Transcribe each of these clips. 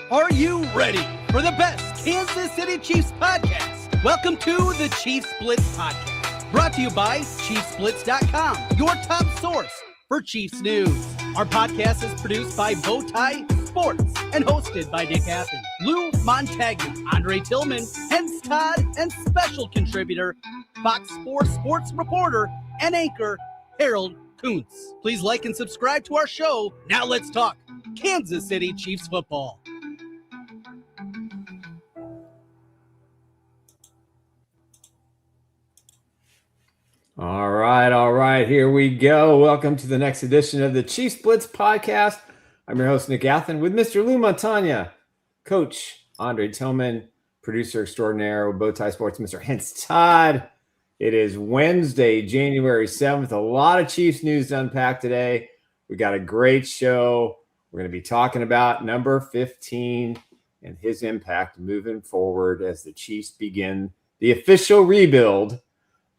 Are you ready for the best Kansas City Chiefs podcast? Welcome to the Chiefs Blitz podcast, brought to you by ChiefsBlitz.com, your top source for Chiefs news. Our podcast is produced by Bowtie Sports and hosted by Nick Athan, Lou Montagna, Andre Tillman, Hense Todd, and special contributor, Fox 4 sports reporter and anchor, Harold Kuntz. Please like and subscribe to our show. Now let's talk Kansas City Chiefs football. All right. Here we go. Welcome to the next edition of the Chiefs Blitz podcast. I'm your host, Nick Athan, with Mr. Lou Montagna, Coach Andre Tillman, producer extraordinaire with Bowtie Sports, Mr. Hense Todd. It is Wednesday, January 7th. A lot of Chiefs news to unpack today. We got a great show. We're going to be talking about number 15 and his impact moving forward as the Chiefs begin the official rebuild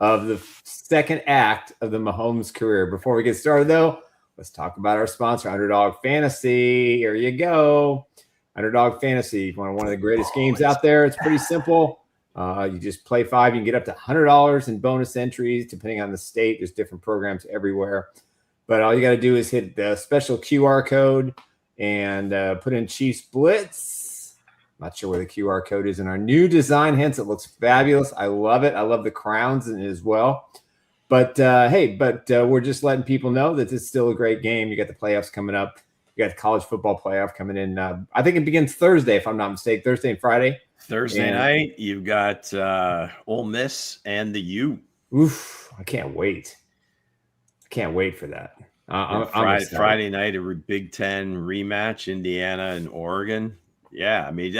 of the second act of the Mahomes career. Before we get started, though, let's talk about our sponsor, Underdog Fantasy. Here you go. Underdog Fantasy, one of the greatest games out there. It's pretty simple. You just play 5. You can get up to $100 in bonus entries, depending on the state. There's different programs everywhere. But all you got to do is hit the special QR code and put in Chiefs Blitz. Not sure where the QR code is in our new design. Hence, it looks fabulous. I love it. I love the crowns in it as well. But we're just letting people know that this is still a great game. You got the playoffs coming up. You got the college football playoff coming in. I think it begins Thursday, if I'm not mistaken. Thursday and Friday. Thursday night, you've got Ole Miss and the U. Oof! I can't wait. I can't wait for that. Friday night, a Big Ten rematch, Indiana and Oregon. Yeah, I mean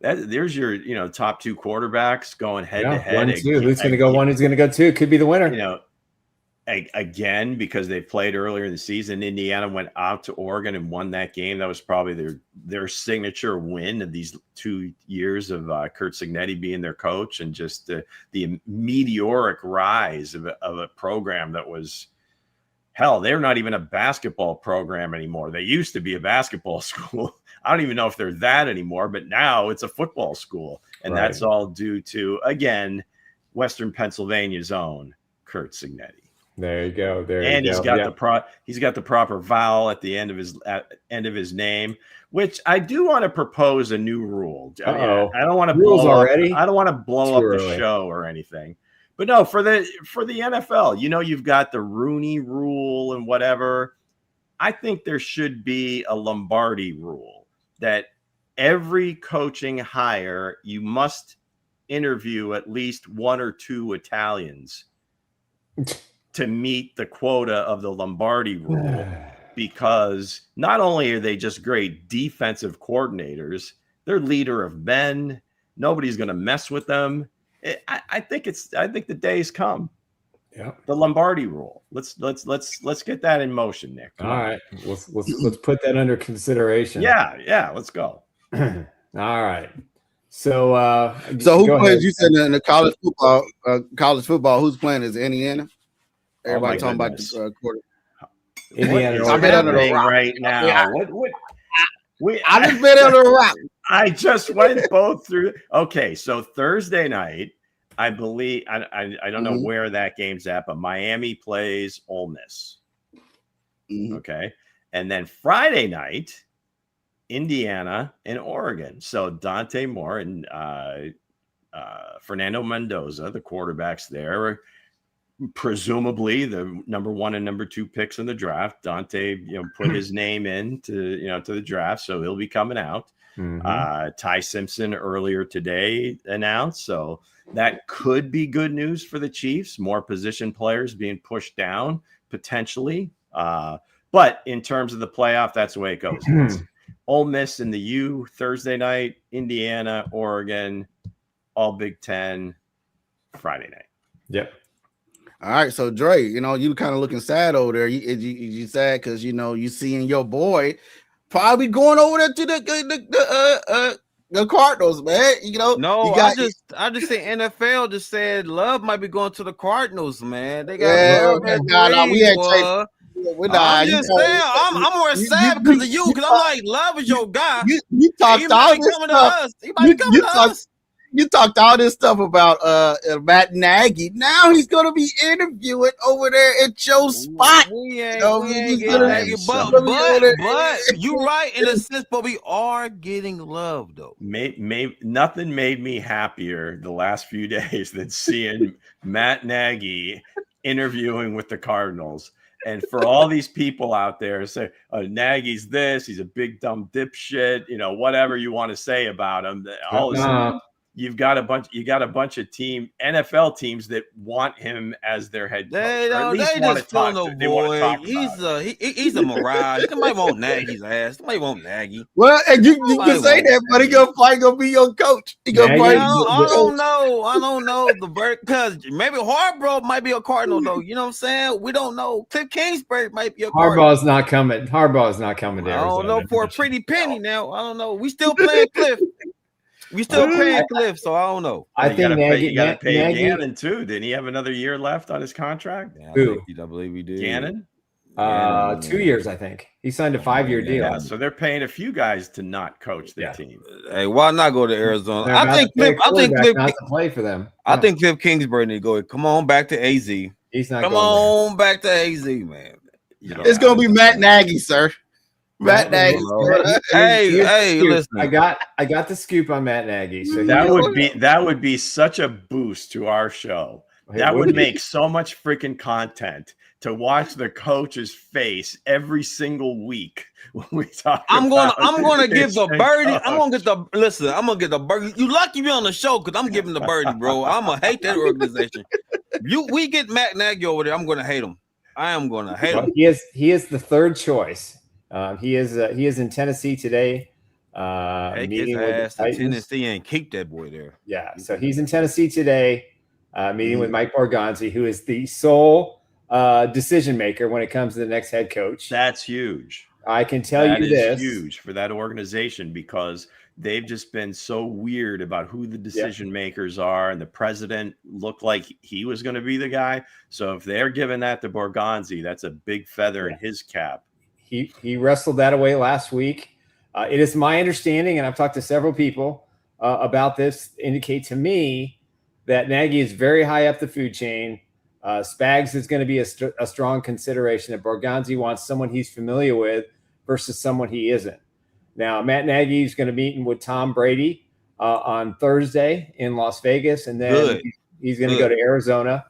there's your top 2 quarterbacks going head to head. 1, 2. Who's going to go 1? Who's going to go 2? Could be the winner. Again, because they played earlier in the season, Indiana went out to Oregon and won that game. That was probably their signature win of these 2 years of Curt Cignetti being their coach, and just the meteoric rise of a program that was. Hell, they're not even a basketball program anymore. They used to be a basketball school. I don't even know if they're that anymore, but now it's a football school. And That's all due to, again, Western Pennsylvania's own Curt Cignetti. There you go. He's got the proper vowel at the end of his name, which I do want to propose a new rule. I don't want to blow up the show or anything. But no, for the NFL, you've got the Rooney rule and whatever. I think there should be a Lombardi rule that every coaching hire, you must interview at least 1 or 2 Italians to meet the quota of the Lombardi rule, because not only are they just great defensive coordinators, they're leader of men. Nobody's going to mess with them. I think the day's come. Yeah. The Lombardi rule. Let's get that in motion, Nick. All right. Let's put that under consideration. Yeah, let's go. All right. So who plays? You said in the college football, who's playing? Is Indiana? Everybody talking about the quarter. Indiana. I'm under the rock right now. Yeah. I just been under the rock. I just went both through. Okay, so Thursday night, I believe I don't know where that game's at, but Miami plays Ole Miss. Mm-hmm. Okay, and then Friday night, Indiana and Oregon. So Dante Moore and Fernando Mendoza, the quarterbacks there, are presumably the number 1 and number 2 picks in the draft. Dante, put his name in to the draft, so he'll be coming out. Mm-hmm. Ty Simpson earlier today announced, so that could be good news for the Chiefs. More position players being pushed down potentially, but in terms of the playoff, that's the way it goes. It's Ole Miss and the U Thursday night, Indiana, Oregon, all Big Ten Friday night. Yep. All right, so Dre, you kind of looking sad over there. You sad because you seeing your boy probably going over there to the Cardinals, man. No, I just think NFL just said Love might be going to the Cardinals, man. They got we had I'm just saying, I'm more sad because of you, because I'm like, Love is your guy. You talked all this stuff. He might be coming to us. You talked all this stuff about Matt Nagy. Now he's gonna be interviewing over there at your spot. We ain't getting Nagy, but you right in a sense. But we are getting Love though. Nothing made me happier the last few days than seeing Matt Nagy interviewing with the Cardinals. And for all these people out there say, Nagy's this, he's a big dumb dipshit, whatever you want to say about him. All of a sudden, you got a bunch of NFL teams that want him as their head coach. They want to talk about him. He's a mirage. Somebody want Nagy's ass. Somebody want Nagy. Well, and you can say that, but he gonna be your coach. He gonna I don't know the bird, because maybe Harbaugh might be a Cardinal though. You know what I'm saying? We don't know. Kliff Kingsbury might be a Cardinal. Harbaugh's not coming to Arizona. I don't know, for a pretty penny now. I don't know. We still playing Kliff. We still paying Kliff, so I don't know. I think you got to pay Gannon too. Didn't he have another year left on his contract? Yeah, I believe he did. Gannon? 2 years, I think. He signed a 5-year deal. Yeah, so they're paying a few guys to not coach the team. Hey, why not go to Arizona? I think Kliff not to play for them. I think Kliff Kingsbury need to go. Come on back to AZ. He's not. Come on back to AZ, man. It's gonna be Matt Nagy, sir. Matt Nagy. Hey, listen. I got the scoop on Matt Nagy. So that would be such a boost to our show. That would make so much freaking content to watch the coach's face every single week when we talk. I'm gonna give the birdie. I'm gonna get the birdie. You lucky me on the show because I'm giving the birdie, bro. I'm gonna hate that organization. We get Matt Nagy over there. I'm gonna hate him. I am gonna hate him. He is the third choice. He is in Tennessee today. Take his ass to Tennessee and keep that boy there. Yeah, so he's in Tennessee today, meeting with Mike Borgonzi, who is the sole decision maker when it comes to the next head coach. That's huge. I can tell you this. That is huge for that organization because they've just been so weird about who the decision makers are, and the president looked like he was going to be the guy. So if they're giving that to Borgonzi, that's a big feather in his cap. He wrestled that away last week. It is my understanding, and I've talked to several people about this, indicate to me that Nagy is very high up the food chain. Spags is going to be a strong consideration. That Borgonzi wants someone he's familiar with versus someone he isn't. Now, Matt Nagy is going to meet with Tom Brady on Thursday in Las Vegas, and then he's going to go to Arizona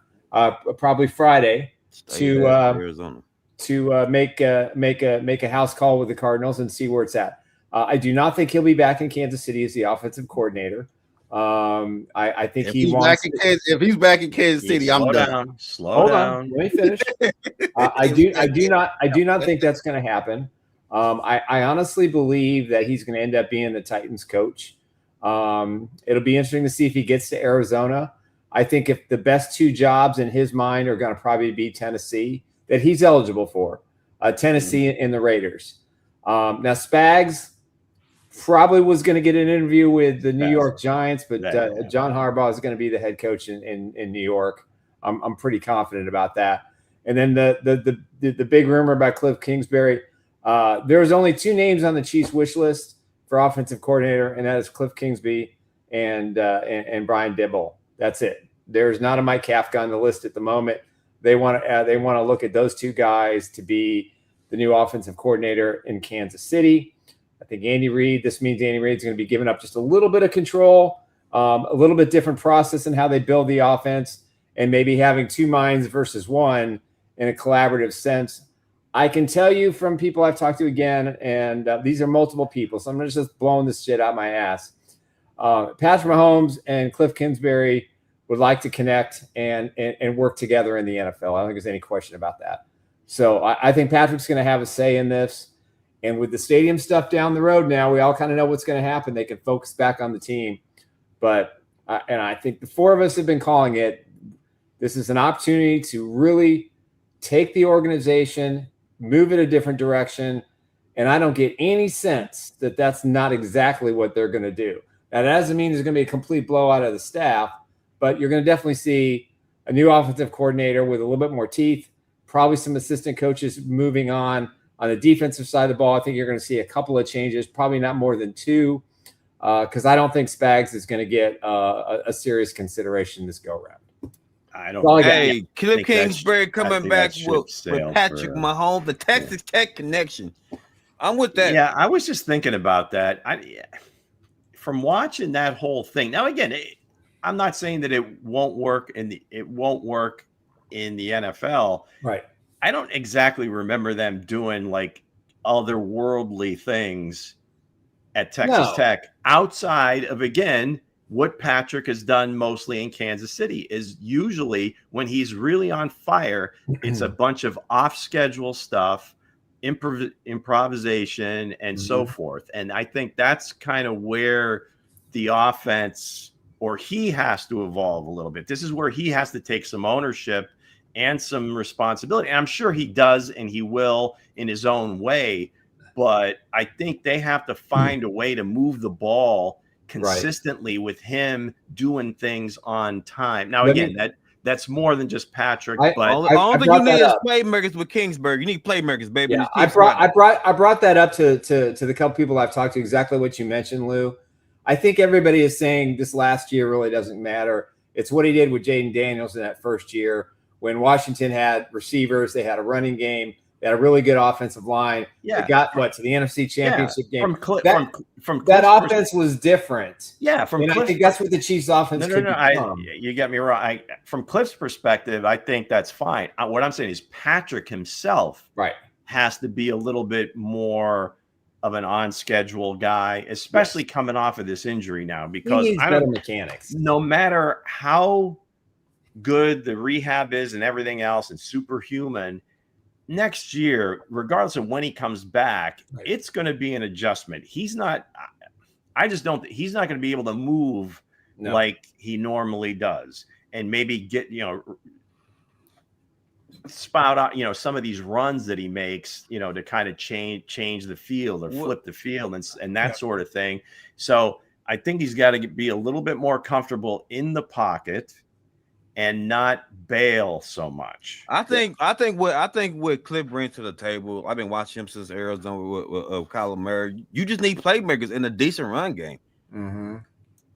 probably Friday to Arizona. To make a house call with the Cardinals and see where it's at. I do not think he'll be back in Kansas City as the offensive coordinator. I think if he's back in Kansas City, I'm done. Slow down. Let me finish. I do not think that's going to happen. I honestly believe that he's going to end up being the Titans coach. It'll be interesting to see if he gets to Arizona. I think if the best two jobs in his mind are going to probably be Tennessee, that he's eligible for, Tennessee and the Raiders. Now, Spags probably was going to get an interview with the New York Giants, but John Harbaugh is going to be the head coach in New York. I'm pretty confident about that. And then the big rumor about Kliff Kingsbury, there's only two names on the Chiefs wish list for offensive coordinator, and that is Kliff Kingsbury and Brian Dibble. That's it. There's not a Mike Kafka on the list at the moment. They want to look at those two guys to be the new offensive coordinator in Kansas City. I think this means Andy Reid's going to be giving up just a little bit of control, a little bit different process in how they build the offense, and maybe having two minds versus one in a collaborative sense. I can tell you from people I've talked to again, and these are multiple people, so I'm just blowing this shit out my ass. Patrick Mahomes and Kliff Kingsbury would like to connect and work together in the NFL. I don't think there's any question about that. So I think Patrick's going to have a say in this. And with the stadium stuff down the road now, we all kind of know what's going to happen. They can focus back on the team. But I think the four of us have been calling it. This is an opportunity to really take the organization, move it a different direction. And I don't get any sense that that's not exactly what they're going to do. Now, that doesn't mean there's going to be a complete blowout of the staff, but you're going to definitely see a new offensive coordinator with a little bit more teeth, probably some assistant coaches moving on the defensive side of the ball. I think you're going to see a couple of changes, probably not more than 2, because I don't think Spags is going to get a serious consideration this go-round. I don't. Hey, Kliff Kingsbury coming back with Patrick Mahomes, the Texas Tech connection. I'm with that. Yeah, I was just thinking about that. From watching that whole thing. Now, again, I'm not saying that it won't work in the NFL. Right. I don't exactly remember them doing like otherworldly things at Texas Tech outside of, again, what Patrick has done mostly in Kansas City is usually when he's really on fire, it's a bunch of off-schedule stuff, improvisation, and so forth. And I think that's kind of where the offense, or he has to evolve a little bit. This is where he has to take some ownership and some responsibility. And I'm sure he does, and he will in his own way. But I think they have to find a way to move the ball consistently with him doing things on time. Now, again, that's more than just Patrick. But all you need is playmakers with Kingsbury. You need playmakers, baby. Yeah, I brought that up to the couple people I've talked to. Exactly what you mentioned, Lou. I think everybody is saying this last year really doesn't matter. It's what he did with Jaden Daniels in that first year when Washington had receivers, they had a running game. They had a really good offensive line. Yeah, they got to the NFC Championship game. From that offense was different. Yeah, I think that's what the Chiefs' offense could become. You get me wrong. From Kliff's perspective, I think that's fine. What I'm saying is Patrick himself has to be a little bit more of an on-schedule guy, especially coming off of this injury now, because better mechanics. No matter how good the rehab is and everything else and superhuman, next year, regardless of when he comes back, it's going to be an adjustment. He's not he's not going to be able to move like he normally does and maybe get, spout out, some of these runs that he makes, to kind of change the field or flip the field and that sort of thing. So I think he's got to be a little bit more comfortable in the pocket and not bail so much. I think what Kliff brings to the table. I've been watching him since Arizona with Kyler Murray. You just need playmakers in a decent run game. Mm-hmm.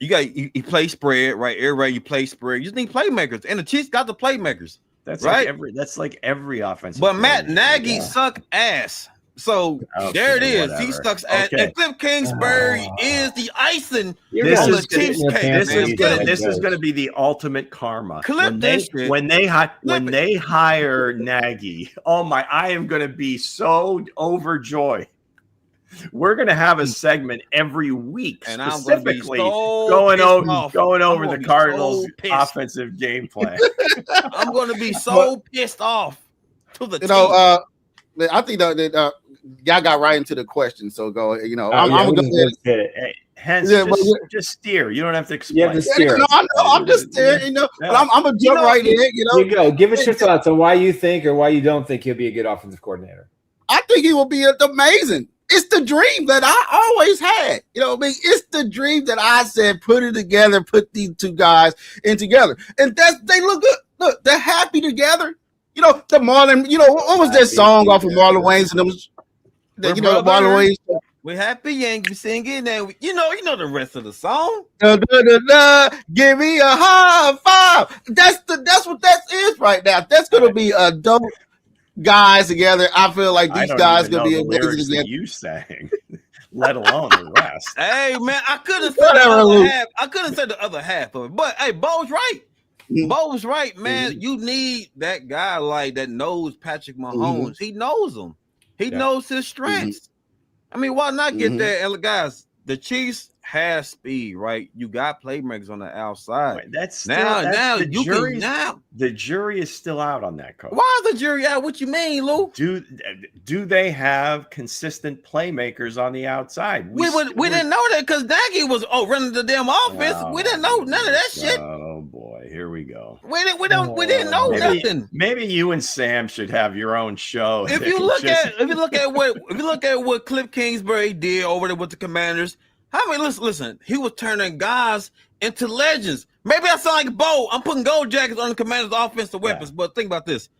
You play spread, right? Everywhere you play spread. You just need playmakers, and the Chiefs got the playmakers. That's right. That's like every offensive. But Matt Nagy suck ass. So there it is. Whatever. He sucks ass. And Kliff Kingsbury is the icing on the Chiefs cake. This is going to be the ultimate karma. When they hire Nagy, I am going to be so overjoyed. We're going to have a segment every week, and specifically going over the Cardinals' offensive game plan. I'm going to be so pissed off to the team. I think that y'all got right into the question, so go. I'm going to go ahead. Hence, just steer. You don't have to explain. Yeah, just steer. I'm just steering. But I'm going to jump right in. You go. Give us your thoughts on why you think or why you don't think he'll be a good offensive coordinator. I think he will be amazing. It's the dream that I always had. It's the dream that I said, put it together, put these two guys in together. And they look good. Look, they're happy together. The Marlon, what was that song off of Marlon Wayans? And Marlon Wayans. We're happy and you singing, and you know the rest of the song. Give me a high five. That's what that is right now. That's gonna be a dope guys together. I feel like these guys gonna be amazing together. You sang, let alone the rest. Hey man, I couldn't say the other half. I couldn't say the other half of it, but hey, Bo's right. Bo's right, man. You need that guy like that knows Patrick Mahomes. He knows him. He knows his strengths. I mean, why not get there? And guys, the Chiefs has speed, right? You got playmakers on the outside. Right, the jury is still out on that, coach. Why is the jury out? What you mean, Lou? Do they have consistent playmakers on the outside? We didn't know that because Nagy was running the damn offense. We didn't know none of that shit. Oh boy, here we go. We didn't know nothing. Maybe you and Sam should have your own show. If you look at what Kliff Kingsbury did over there with the Commanders. Listen, he was turning guys into legends. Maybe I sound like Bo. I'm putting gold jackets on the Commanders' offensive weapons, but think about this.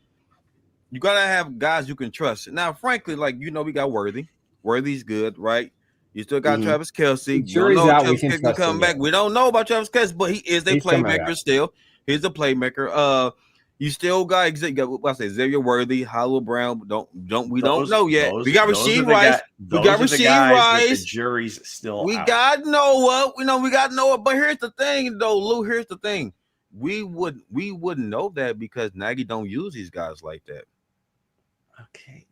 You gotta have guys you can trust. Now, frankly, like we got Worthy. Worthy's good, right? You still got Travis Kelce. Jury's out. We can trust come back. We don't know about Travis Kelce, but he is a playmaker still. He's a playmaker. You still got Xavier Worthy, Hollow Brown. We don't know yet. We got Rasheed Rice. We got Rasheed Rice. The jury's still. We out. got Noah. We got Noah. But here's the thing, though, Lou. Here's the thing. We wouldn't know that because Nagy don't use these guys like that. Okay.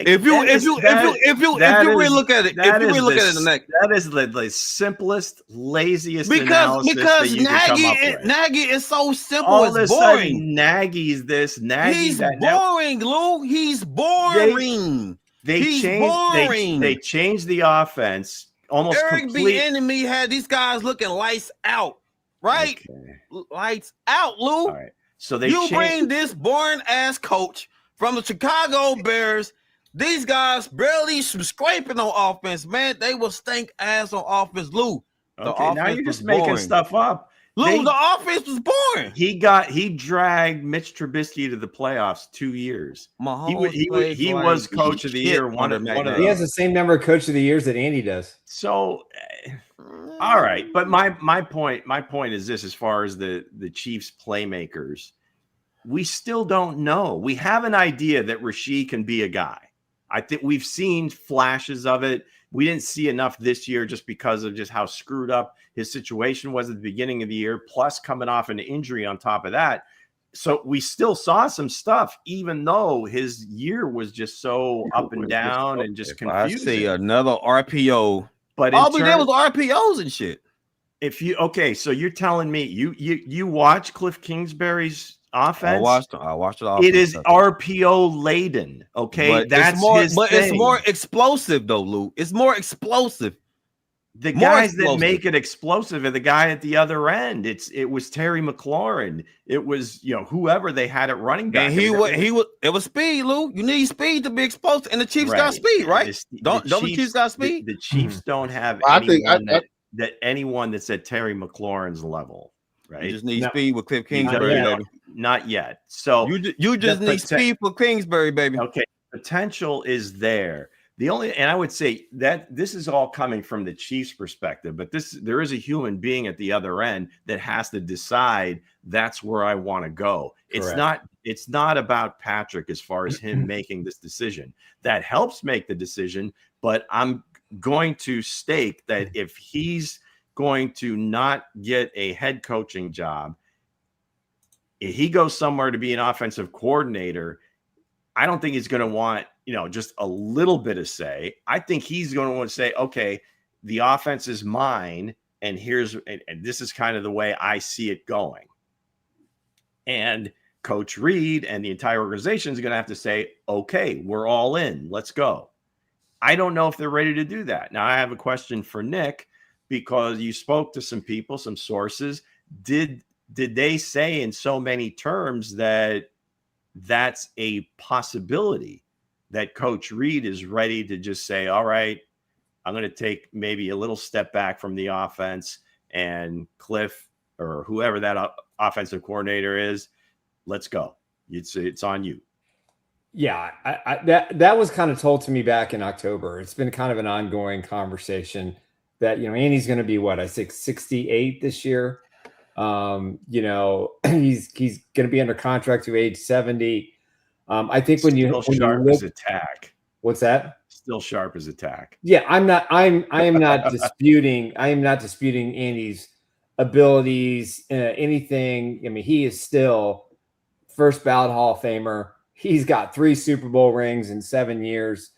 If you really look at it, that is the simplest, laziest analysis because Nagy is so simple. All it's boring. Nagy's this. He's boring, Lou. He's boring. They changed the offense almost completely. Eric Bieniemy had these guys looking lights out, right? Okay. Lights out, Lou. All right. So bring this boring ass coach from the Chicago Bears. These guys barely scraping on offense, man. They will stink ass on offense, Lou. Okay, now you're just making stuff up. Lou, the offense was boring. He dragged Mitch Trubisky to the playoffs 2 years. He was coach of the year. He has the same number of coach of the years that Andy does. So, all right. But my point is this: as far as the Chiefs playmakers, we still don't know. We have an idea that Rasheed can be a guy. I think we've seen flashes of it. We didn't see enough this year just because of just how screwed up his situation was at the beginning of the year, plus coming off an injury on top of that. So we still saw some stuff, even though his year was just so up and down and just confusing. I see another RPO. But all we did was RPOs and shit. So you're telling me you watch Kliff Kingsbury's offense? I watched it. It is RPO laden. Okay, it's more explosive though, Lou. It's more explosive. The guys that make it explosive are the guy at the other end. It was Terry McLaurin. It was whoever they had at running back. And it was speed, Lou. You need speed to be explosive, and the Chiefs got speed, right? The Chiefs got speed. The Chiefs don't have anyone that's at Terry McLaurin's level. Right. You just need speed with Kliff Kingsbury. Not yet. So you just need speed for Kingsbury, baby. Okay. Potential is there. And I would say that this is all coming from the Chiefs' perspective, but there is a human being at the other end that has to decide that's where I want to go. Correct. It's not about Patrick as far as him making this decision. That helps make the decision, but I'm going to stake that if he's going to not get a head coaching job, if he goes somewhere to be an offensive coordinator, I don't think he's going to want, just a little bit of say. I think he's going to want to say, okay, the offense is mine, and this is kind of the way I see it going. And Coach Reed and the entire organization is going to have to say, okay, we're all in. Let's go. I don't know if they're ready to do that. Now, I have a question for Nick, because you spoke to some people, some sources. Did they say in so many terms that that's a possibility, that Coach Reed is ready to just say, all right, I'm going to take maybe a little step back from the offense, and Kliff or whoever that offensive coordinator is, let's go. It's on you. Yeah, that was kind of told to me back in October. It's been kind of an ongoing conversation that, Andy's going to be 68 this year. He's going to be under contract to age 70. I think when you sharp as attack. What's that? Still sharp as attack. Yeah, I am not disputing Andy's abilities, anything. I mean, he is still first ballot Hall of Famer. He's got 3 Super Bowl rings in 7 years.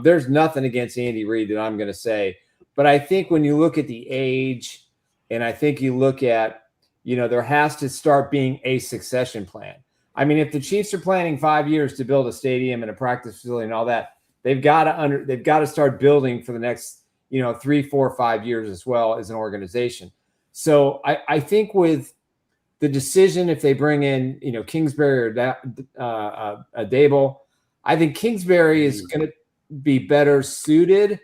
There's nothing against Andy Reid that I'm going to say, but I think when you look at the age, and I think you look at, there has to start being a succession plan. I mean, if the Chiefs are planning 5 years to build a stadium and a practice facility and all that, they've got to start building for the next, 3, 4, 5 years as well as an organization. So I think with the decision, if they bring in, Kingsbury or Dable, I think Kingsbury is going to be better suited,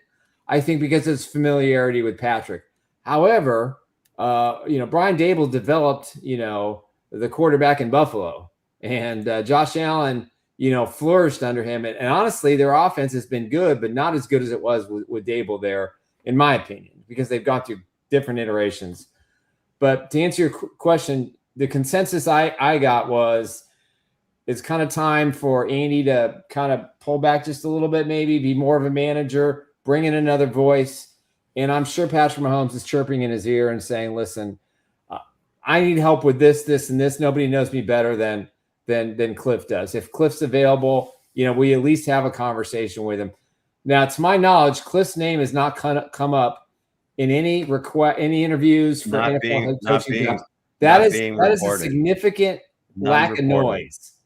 I think, because of his familiarity with Patrick. However, Brian Dable developed, the quarterback in Buffalo, and Josh Allen, flourished under him. And honestly, their offense has been good, but not as good as it was with Dable there, in my opinion, because they've gone through different iterations. But to answer your question, the consensus I got was it's kind of time for Andy to kind of pull back just a little bit, maybe be more of a manager, bring in another voice. And I'm sure Patrick Mahomes is chirping in his ear and saying, listen, I need help with this, and this. Nobody knows me better than Kliff does. If Kliff's available, we at least have a conversation with him. Now, to my knowledge, Kliff's name has not come up in any interviews for NFL head coaching jobs. That is a significant lack of noise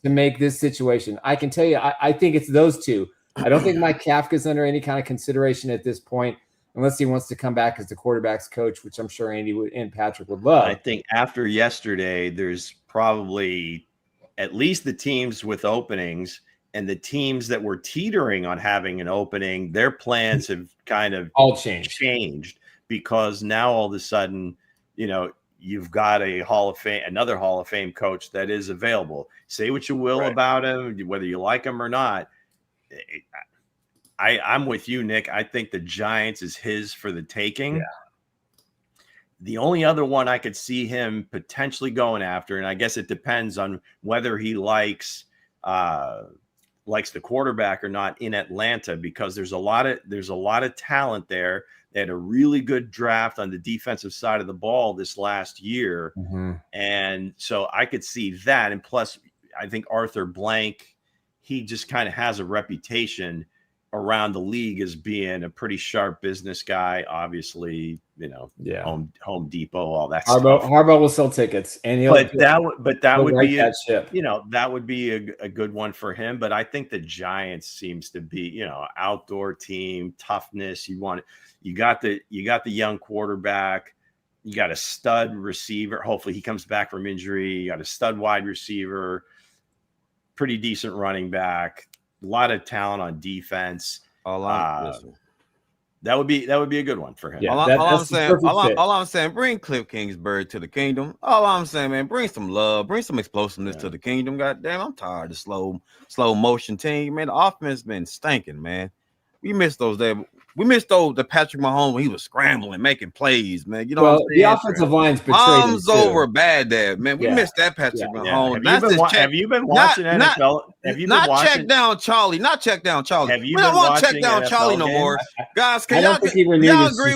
to make this situation. I can tell you, I think it's those two. I don't think Mike Kafka's under any kind of consideration at this point, unless he wants to come back as the quarterback's coach, which I'm sure Andy and Patrick would love. I think after yesterday, there's probably at least the teams with openings and the teams that were teetering on having an opening, their plans have kind of all changed because now all of a sudden, you've got another Hall of Fame coach that is available. Say what you will about him, whether you like him or not. I'm with you, Nick. I think the Giants is his for the taking. Yeah. The only other one I could see him potentially going after, and I guess it depends on whether he likes the quarterback or not in Atlanta, because there's a lot of talent there. They had a really good draft on the defensive side of the ball this last year. Mm-hmm. And so I could see that. And plus, I think Arthur Blank, he just kind of has a reputation around the league as being a pretty sharp business guy. Obviously, Home Depot, all that stuff. Harbaugh will sell tickets, and that would be a good one for him. But I think the Giants seems to be, outdoor team, toughness. You got the young quarterback. You got a stud receiver. Hopefully he comes back from injury. You got a stud wide receiver, pretty decent running back, a lot of talent on defense. That would be a good one for him. Yeah, all I'm saying, bring Kliff Kingsbury to the kingdom. All I'm saying, man, bring some love, bring some explosiveness to the kingdom. God damn, I'm tired of slow motion team. Man, the offense been stinking, man. We missed those days. We missed the Patrick Mahomes when he was scrambling, making plays, man. What I'm saying? The offensive line's betrayed Mahomes over bad dad, man. We missed that Patrick Mahomes. Have you been watching NFL? Check down Charlie. Not check down Charlie. We don't want to check down Charlie no more. Guys, can y'all agree with me? Do y'all agree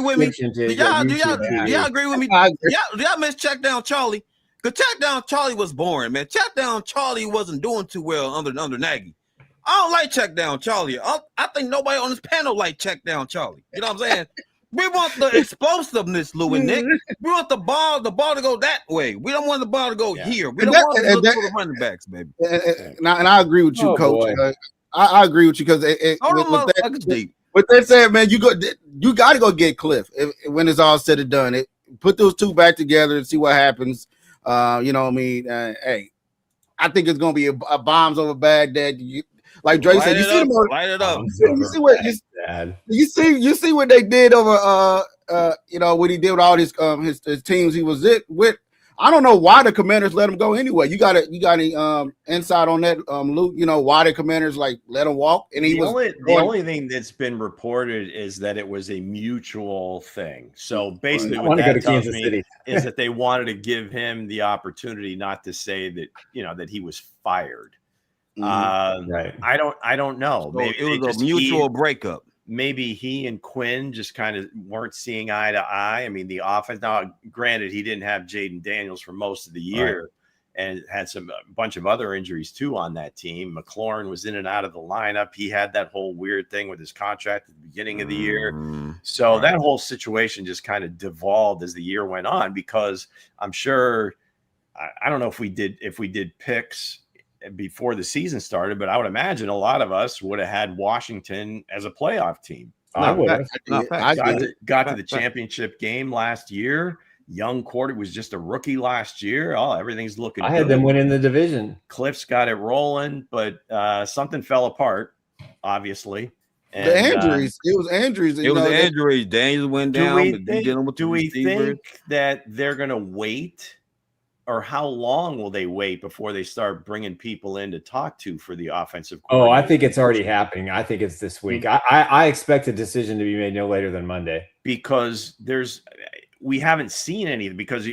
with me? Do y'all miss check down Charlie? Because check down Charlie was boring, man. Check down Charlie wasn't doing too well under Nagy. I don't like check down Charlie. I think nobody on this panel like check down Charlie. You know what I'm saying? We want the explosiveness, Lou and Nick. We want the ball to go that way. We don't want the ball to go here. We don't want to look for the running backs, baby. And I agree with you, Coach. I agree with you because what they said, man, you got to go get Kliff when it's all said and done. Put those two back together and see what happens. You know what I mean? Hey, I think it's going to be a bombs over Baghdad. Like Dre said, you see them light it up. You see what they did over what he did with all his teams he was with. I don't know why the Commanders let him go anyway. You got any insight on that, Luke? Why the Commanders let him walk? And the only thing that's been reported is that it was a mutual thing. So basically, what that tells me is that they wanted to give him the opportunity not to say that that he was fired. Right. I don't know. So maybe it was a mutual breakup. Maybe he and Quinn just kind of weren't seeing eye to eye. I mean, the offense. Now, granted, he didn't have Jaden Daniels for most of the year, and had a bunch of other injuries too on that team. McLaurin was in and out of the lineup. He had that whole weird thing with his contract at the beginning of the year. So that whole situation just kind of devolved as the year went on, because I'm sure, I don't know if we did picks before the season started, but I would imagine a lot of us would have had Washington as a playoff team. I would have. Got to the championship game last year. Young quarter was just a rookie last year. Oh, everything's looking good. I had them winning the division. Kliff's got it rolling, but something fell apart, obviously. And, the injuries. It was injuries. It was injuries. Daniels went down. Do we think that they're going to wait how long will they wait before they start bringing people in to talk to for the offensive coordinator? I think it's already happening. I think it's this week. I expect a decision to be made no later than Monday, because we haven't seen anything, because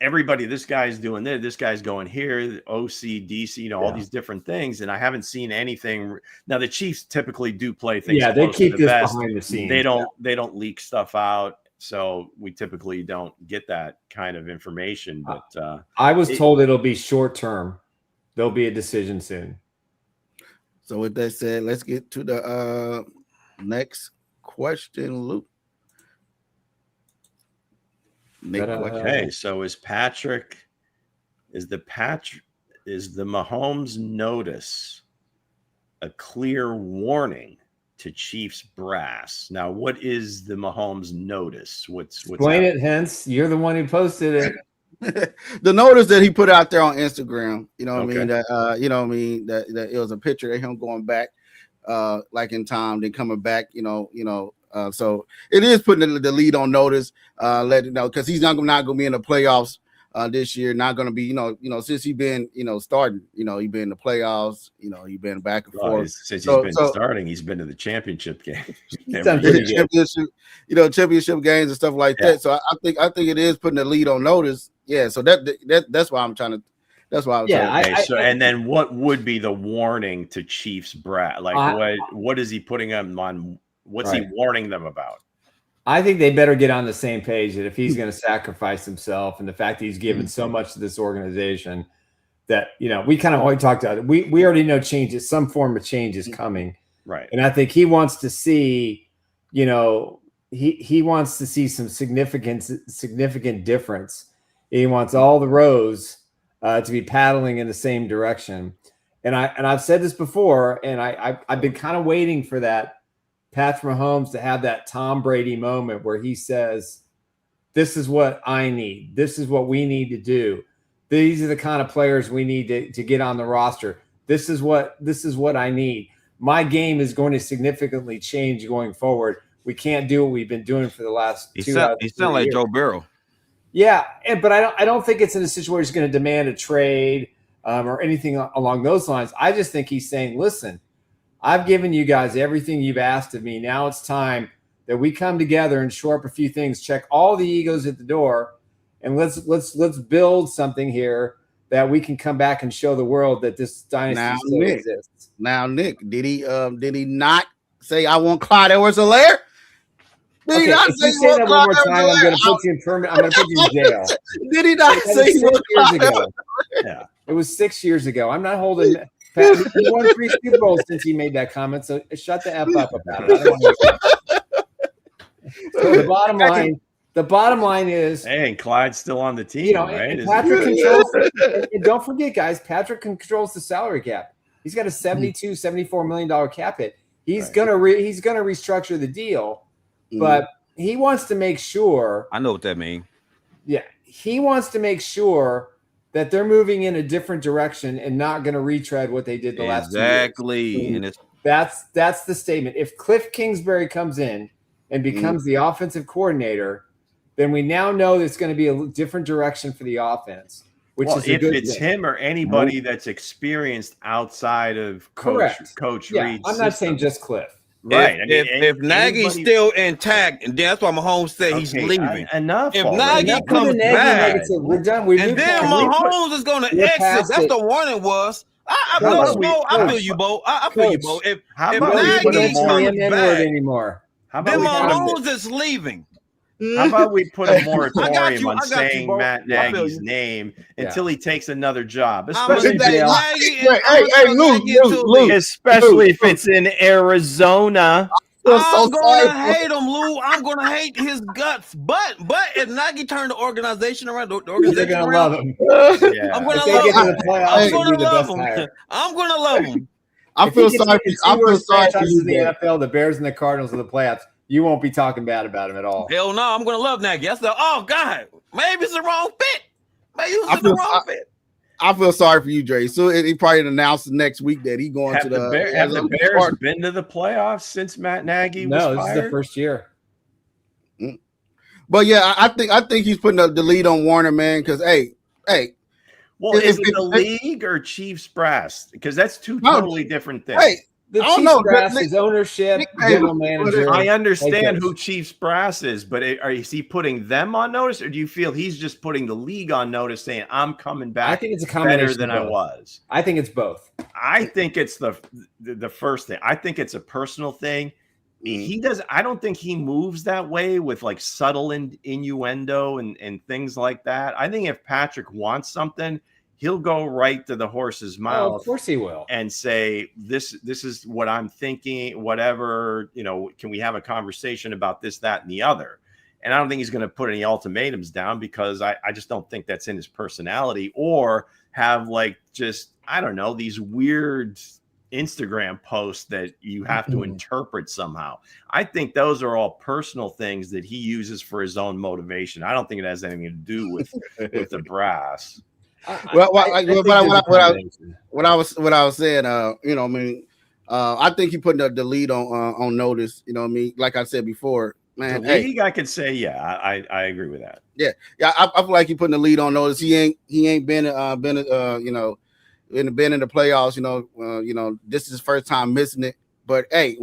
everybody, this guy's doing this guy's going here, OC, DC, all these different things, and I haven't seen anything. Now the Chiefs typically do play things. Yeah, they keep this behind the scenes. They don't leak stuff out. So we typically don't get that kind of information. But I was told it'll be short term. There'll be a decision soon. So with that said, let's get to the next question, Luke. Okay, so is the Mahomes notice a clear warning to Chiefs brass? Now, what is the Mahomes notice? What's explain it, Hense? You're the one who posted it. The notice that he put out there on Instagram, I mean, that it was a picture of him going back, like in time, then coming back, so it is putting the lead on notice, let it know, because he's not going to be in the playoffs this year. Not going to be, since he's been, starting, he's been in the playoffs, he's been back and forth. Since he's been starting, he's been to the championship game. Championship games and stuff like that. So I think it is putting the lead on notice. Yeah. So that's why I'm trying to. That's why I was and then what would be the warning to Chiefs brat? Like what is he putting them on? What's he warning them about? I think they better get on the same page that if he's going to sacrifice himself, and the fact that he's given so much to this organization, that, we kind of already talked about it. We already know changes, some form of change is coming. Right. And I think he wants to see, he wants to see some significant difference. He wants all the rows to be paddling in the same direction. And I've said this before, and I've been kind of waiting for that Patrick Mahomes to have that Tom Brady moment where he says, this is what I need. This is what we need to do. These are the kind of players we need to get on the roster. This is what I need. My game is going to significantly change going forward. We can't do what we've been doing for the last 2 years. He sounds like Joe Burrow. Yeah, but I don't think it's in a situation where he's going to demand a trade or anything along those lines. I just think he's saying, listen, I've given you guys everything you've asked of me. Now it's time that we come together and shore up a few things, check all the egos at the door, and let's build something here that we can come back and show the world that this dynasty still exists. Now, Nick, did he not say I want Clyde Edwards-Helaire? Did he not say that one more time? I'm going to put you in permanent. I'm going to put you in jail. Did he not say 6 years ago? Yeah, it was 6 years ago. I'm not holding. He won 3 Super Bowls since he made that comment, so shut the F up about it. So the bottom line is, hey, and Clyde's still on the team, right? And Patrick controls. And don't forget, guys, Patrick controls the salary cap. He's got a $74 million cap hit. He's gonna restructure the deal, but he wants to make sure. I know what that means. Yeah, he wants to make sure that they're moving in a different direction and not going to retread what they did the last 2 years. Exactly. And that's the statement. If Kliff Kingsbury comes in and becomes the offensive coordinator, then we now know it's going to be a different direction for the offense. Which is if it's him or anybody that's experienced outside of Coach Reed's I'm not saying just Kliff. Right. If Nagy's still intact, and that's why Mahomes said he's leaving. Enough. If Nagy comes back, we're done. And then Mahomes is going to exit. That's the warning was. I feel you, Bo. I feel you, Bo. If Nagy comes back anymore, then Mahomes is leaving. How about we put a moratorium on saying Matt Nagy's name until he takes another job, especially especially if it's in Arizona. I'm gonna hate him, Lou. I'm gonna hate his guts. But if Nagy turned the organization around, they're gonna love him. I'm gonna love him. I'm gonna love him. I feel sorry for you. The NFL, the Bears, and the Cardinals in the playoffs. You won't be talking bad about him at all. Hell no, I'm going to love Nagy. Oh, God, maybe it's the wrong fit. Maybe it's the wrong fit. I feel sorry for you, Dre. So he probably announced next week that he's going to the Have the Bears been to the playoffs since Matt Nagy was fired? This is the first year. But yeah, I think he's putting the lead on Warner, man. Because Hey. Well, is it the league or Chiefs brass? Because that's two totally different things. Hey, the Chiefs brass is ownership, general manager. I understand who Chiefs brass is, but is he putting them on notice, or do you feel he's just putting the league on notice, saying I'm coming back? I think it's a combination better than I was. I think it's both. I think it's the first thing. I think it's a personal thing. He does. I don't think he moves that way with like subtle innuendo and things like that. I think if Patrick wants something, he'll go right to the horse's mouth. Oh, of course he will, and say, "This is what I'm thinking. Whatever, can we have a conversation about this, that, and the other?" And I don't think he's going to put any ultimatums down because I just don't think that's in his personality, or have like just I don't know these weird Instagram posts that you have to interpret somehow. I think those are all personal things that he uses for his own motivation. I don't think it has anything to do with the brass. What I was saying, I think he put the lead on notice. You know what I mean? Like I said before, man. The league, I could say, yeah, I agree with that. Yeah. I feel like he putting the lead on notice. He ain't been in the playoffs, this is his first time missing it. But hey,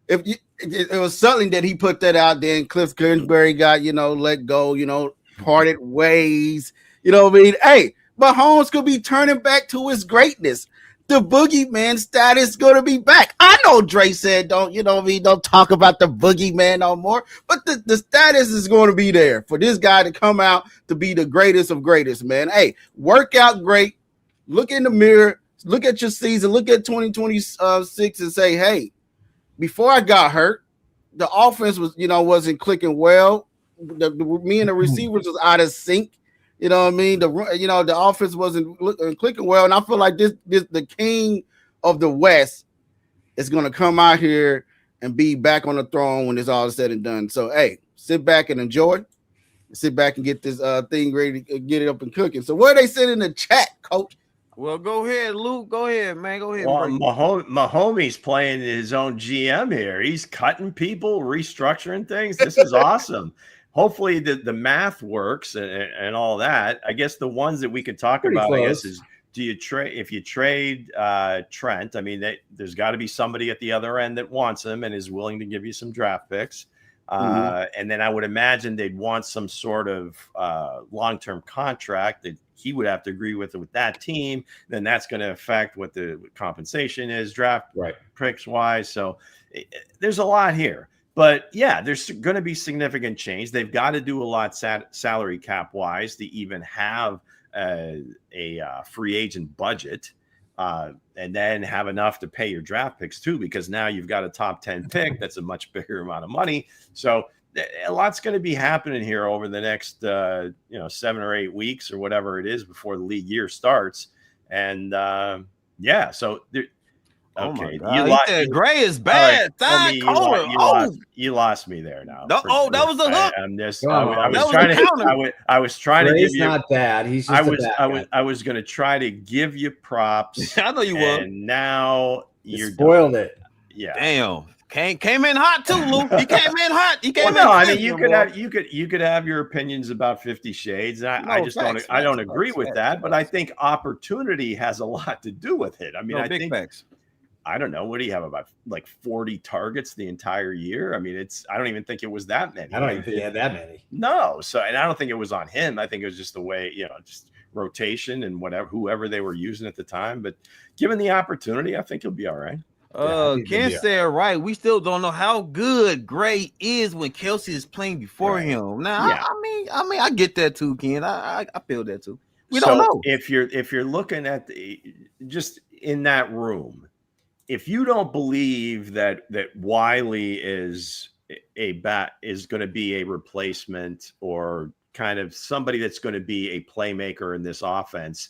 it was something that he put that out there, and Kliff Kingsbury got, let go, parted ways. You know what I mean? Hey, Mahomes could be turning back to his greatness. The boogeyman status is going to be back. I know Dre said don't talk about the boogeyman no more, but the status is going to be there for this guy to come out to be the greatest of greatest, man. Hey, work out great. Look in the mirror, look at your season, look at 2026 and say, hey, before I got hurt, the offense wasn't clicking well. Me and the receivers was out of sync. You know what I mean? The offense wasn't clicking well. And I feel like this the king of the West is going to come out here and be back on the throne when it's all said and done. So, hey, sit back and enjoy. Sit back and get this thing ready to get it up and cooking. So what they said in the chat, Coach? Well, go ahead, Luke. Go ahead, man. Go ahead. Well, Mahomes playing his own GM here. He's cutting people, restructuring things. This is awesome. Hopefully the math works and all that. I guess the ones that we could talk about, close. I guess, is if you trade Trent, I mean, there's got to be somebody at the other end that wants him and is willing to give you some draft picks. And then I would imagine they'd want some sort of long-term contract that he would have to agree with that team. Then that's going to affect what the compensation is, draft picks wise. So there's a lot here. But yeah, there's going to be significant change. They've got to do a lot salary cap wise to even have a free agent budget. And then have enough to pay your draft picks too, because now you've got a top 10 pick. That's a much bigger amount of money. So a lot's going to be happening here over the next, 7 or 8 weeks or whatever it is before the league year starts. And so there, okay, Gray is bad. Right. You lost me there now. That was a hook. I was trying to give you. Not bad. He's just I was going to try to give you props. I know you were. And now you spoiled it. Yeah. Damn. Came in hot too, Luke. He came in hot. You could have your opinions about 50 Shades. And I don't agree with that, but I think opportunity has a lot to do with it. I mean, I think facts. I don't know. What do you have, about like 40 targets the entire year? I mean, I don't even think it was that many. I don't even think he had that many. No. So, and I don't think it was on him. I think it was just the way, just rotation and whoever they were using at the time. But given the opportunity, I think he'll be all right. Ken said right. We still don't know how good Gray is when Kelsey is playing before him. Now, yeah. I mean, I get that too, Ken. I feel that too. We don't know. If you're looking at just in that room, if you don't believe that Wiley is going to be a replacement or kind of somebody that's going to be a playmaker in this offense,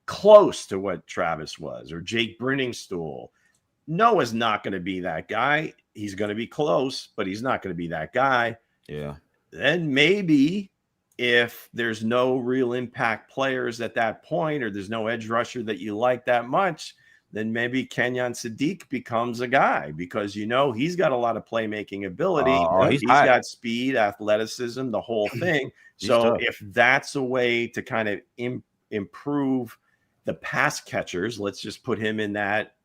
close to what Travis was or Jake Brenningstool, Noah's not going to be that guy. He's going to be close, but he's not going to be that guy. Yeah. Then maybe if there's no real impact players at that point, or there's no edge rusher that you like that much, then maybe Kenyon Sadiq becomes a guy because, he's got a lot of playmaking ability. He's got speed, athleticism, the whole thing. So if that's a way to kind of improve the pass catchers, let's just put him in that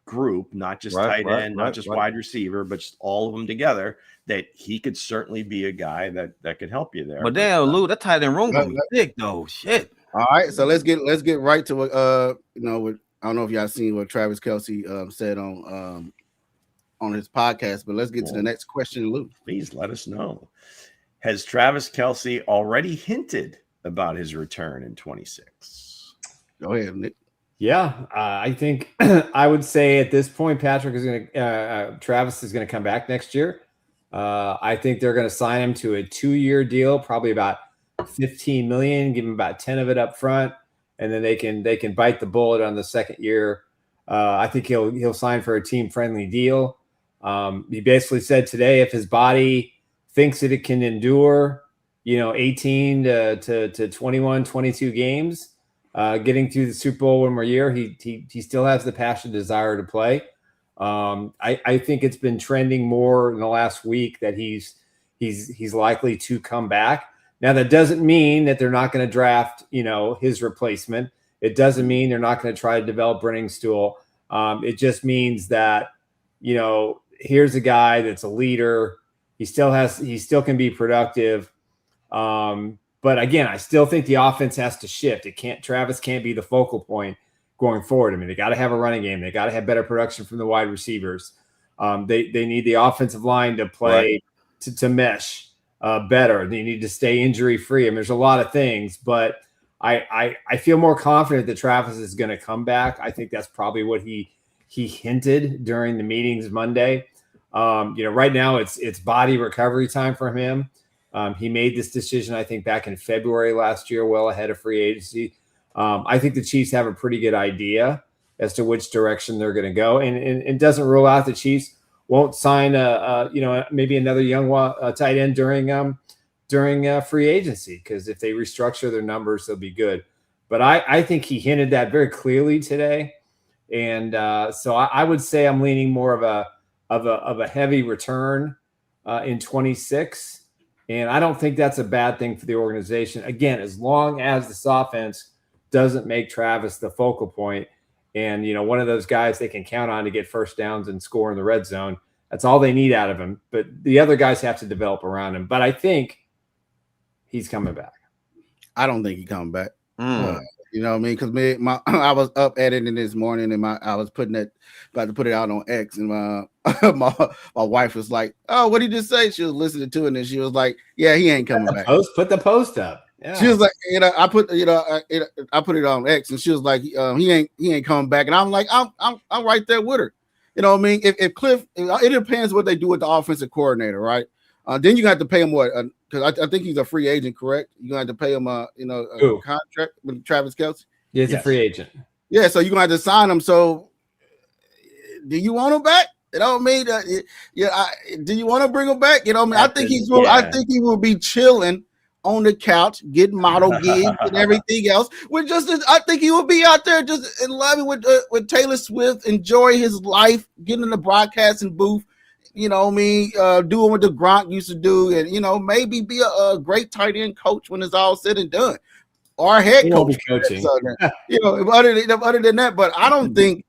group, not just tight end, not just wide receiver, but just all of them together, that he could certainly be a guy that could help you there. But damn, Lou, that tight end room gonna be thick though. Shit. All right, so let's get right to what I don't know if y'all seen what Travis Kelce said on his podcast, but let's get to the next question, Lou. Please let us know. Has Travis Kelce already hinted about his return in 26? Go ahead, Nick. Yeah, I think I would say at this point, Travis is going to come back next year. I think they're going to sign him to a 2-year deal, probably about $15 million, give him about 10 of it up front, and then they can bite the bullet on the second year. I think he'll sign for a team-friendly deal. He basically said today if his body thinks that it can endure, 18 to 21, 22 games, getting through the Super Bowl one more year, he still has the passion, desire to play. I think it's been trending more in the last week that he's likely to come back. Now that doesn't mean that they're not going to draft, his replacement. It doesn't mean they're not going to try to develop Brenning Stool. It just means that, here's a guy that's a leader. He still can be productive. But again, I still think the offense has to shift. Travis can't be the focal point going forward. I mean, they got to have a running game. They got to have better production from the wide receivers. They need the offensive line to play to mesh better. They need to stay injury free. I mean, there's a lot of things, but I feel more confident that Travis is going to come back. I think that's probably what he hinted during the meetings Monday. Right now it's body recovery time for him. He made this decision, I think, back in February last year, well ahead of free agency. I think the Chiefs have a pretty good idea as to which direction they're going to go, and it doesn't rule out the Chiefs won't sign maybe another young tight end during free agency, because if they restructure their numbers, they'll be good. But I think he hinted that very clearly today, and so I would say I'm leaning more of a heavy return in 26. And I don't think that's a bad thing for the organization. Again, as long as this offense doesn't make Travis the focal point and, one of those guys they can count on to get first downs and score in the red zone, that's all they need out of him. But the other guys have to develop around him. But I think he's coming back. I don't think he's coming back. You know what I mean? Because I was up editing this morning, and I was about to put it out on X, and my wife was like, "Oh, what did he just say?" She was listening to it, and she was like, "Yeah, he ain't coming back." Put the post up. Yeah. She was like, I put it on X, and she was like, he ain't coming back, and I'm like, I'm right there with her. You know what I mean? If Kliff, it depends what they do with the offensive coordinator, right? Then you have to pay him what? Because I think he's a free agent, correct? You're gonna have to pay him a contract with Travis Kelce. Yeah, he's a free agent. Yeah, so you're gonna have to sign him. So, do you want him back? You know what I mean? Do you want to bring him back? You know what I mean? I think he will be chilling on the couch, getting model gigs and everything else. I think he will be out there just in love with Taylor Swift, enjoy his life, getting in the broadcasting booth. You know what I mean? Doing what the Gronk used to do, and maybe be a great tight end coach when it's all said and done, or a head coach. Coaching. Other than that, but I don't think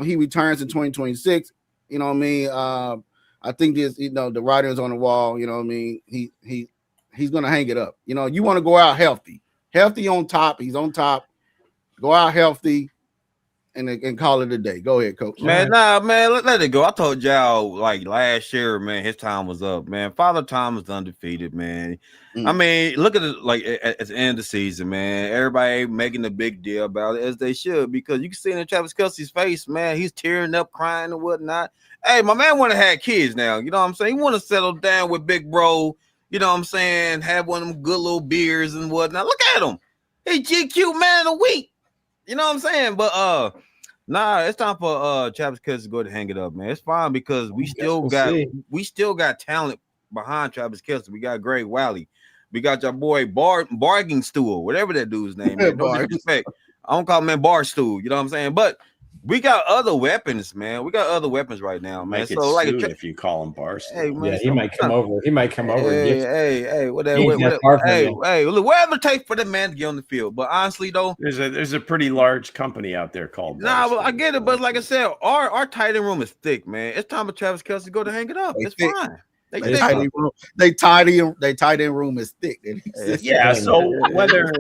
he returns in 2026. You know what I mean? I think this, the writing's on the wall. You know what I mean? He's gonna hang it up. You want to go out healthy on top. He's on top. Go out healthy. And call it a day. Go ahead, Coach. Man, let it go. I told y'all like last year, man, his time was up, man. Father Time was undefeated, man. I mean, look at it like at the end of the season, man. Everybody making a big deal about it, as they should, because you can see in Travis Kelce's face, man, he's tearing up, crying and whatnot. Hey, my man want to have kids now. You know what I'm saying? He want to settle down with Big Bro. You know what I'm saying? Have one of them good little beers and whatnot. Look at him. He GQ man of the week. You know what I'm saying? But it's time for Travis Kelce to go to hang it up, man. It's fine because we still got talent behind Travis Kelce. We got Greg Wally. We got your boy Bargain Stool, whatever that dude's name is. No disrespect. I don't call him man Barstool. You know what I'm saying? But we got other weapons, man. We got other weapons right now, man. So like, if you call him Barstool, hey, man, he might come over. He might come over. Hey, whatever. Whatever it takes for the man to get on the field. But honestly, though, there's a pretty large company out there called. Nah, I get it, but like I said, our tight end room is thick, man. It's time for Travis Kelce to go to hang it up. It's fine. They tight end room is thick. Yeah. So whether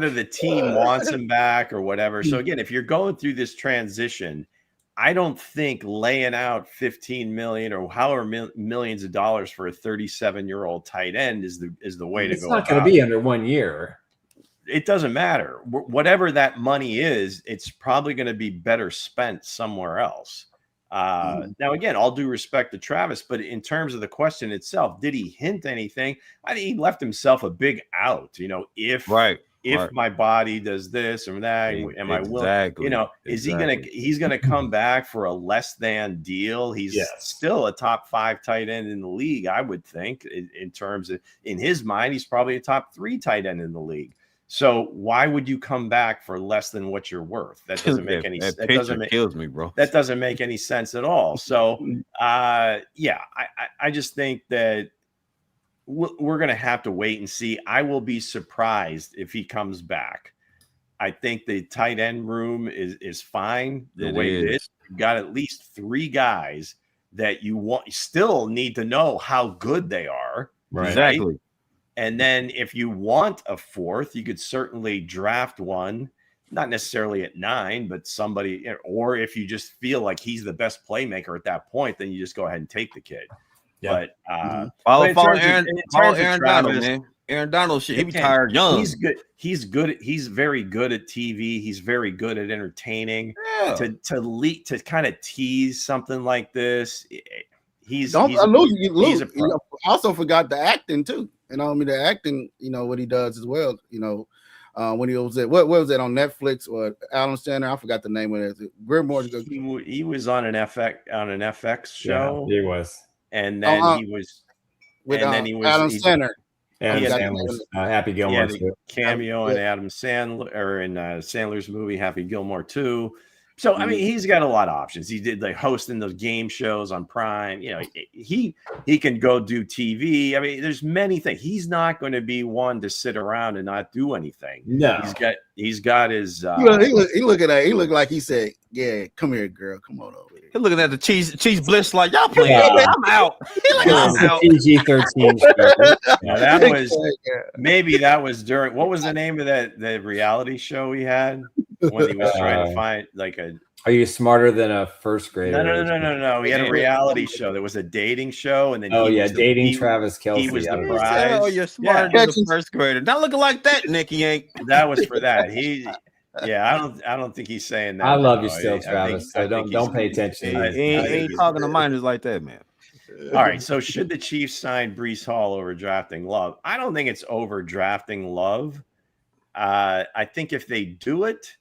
the team wants him back or whatever. So again, if you're going through this transition, I don't think laying out $15 million or however millions of dollars for a 37-year-old tight end is the way to go. It's not going to be under 1 year. It doesn't matter. Whatever that money is, it's probably going to be better spent somewhere else. Now, again, all due respect to Travis, but in terms of the question itself, did he hint anything? I think he left himself a big out. If my body does this or that, am I willing? Is he's gonna come back for a less than deal? He's still a top 5 tight end in the league, I would think. In terms of, in his mind, he's probably a top 3 tight end in the league. So why would you come back for less than what you're worth? That doesn't make any sense. That kills me, bro. That doesn't make any sense at all. So, I just think that we're going to have to wait and see. I will be surprised if he comes back. I think the tight end room is fine the way it is. You've got at least 3 guys that you still need to know how good they are. Right? Exactly. And then if you want a 4th, you could certainly draft one, not necessarily at 9, but somebody, or if you just feel like he's the best playmaker at that point, then you just go ahead and take the kid. Yeah. But follow Aaron Donald, man. Aaron Donald, he retired young. He's good. He's good. He's very good at TV. He's very good at entertaining. Yeah. To kind of tease something like this. I also forgot the acting too. The acting, what he does as well. When he was at what was it on Netflix or Adam Schefter? I forgot the name of it. He was on an FX show. Yeah, he was, and then he was with Adam Schefter. Happy Gilmore cameo in Adam Sandler or in Sandler's movie Happy Gilmore 2. So, I mean, he's got a lot of options. He did hosting those game shows on Prime. He can go do TV. I mean, there's many things. He's not going to be one to sit around and not do anything. No, he's got his. He look at that. He looked like he said, "Yeah, come here, girl. Come on over here." He's looking at the Chiefs Blitz like y'all playing. I'm out. I'm out. PG-13. That was during. What was the name of the reality show he had? When he was trying to find are you smarter than a first grader? No. He had a reality show. There was a dating show, and then dating Travis Kelce. He was the prize. Oh, you're smarter than the first grader. Not looking like that, Nicky ain't. That was for that. I don't think he's saying that. I love you still, Travis. So don't pay attention. He ain't talking to minors like that, man. All right. So should the Chiefs sign Breece Hall over drafting Love? I don't think it's over drafting Love. I think if they do it.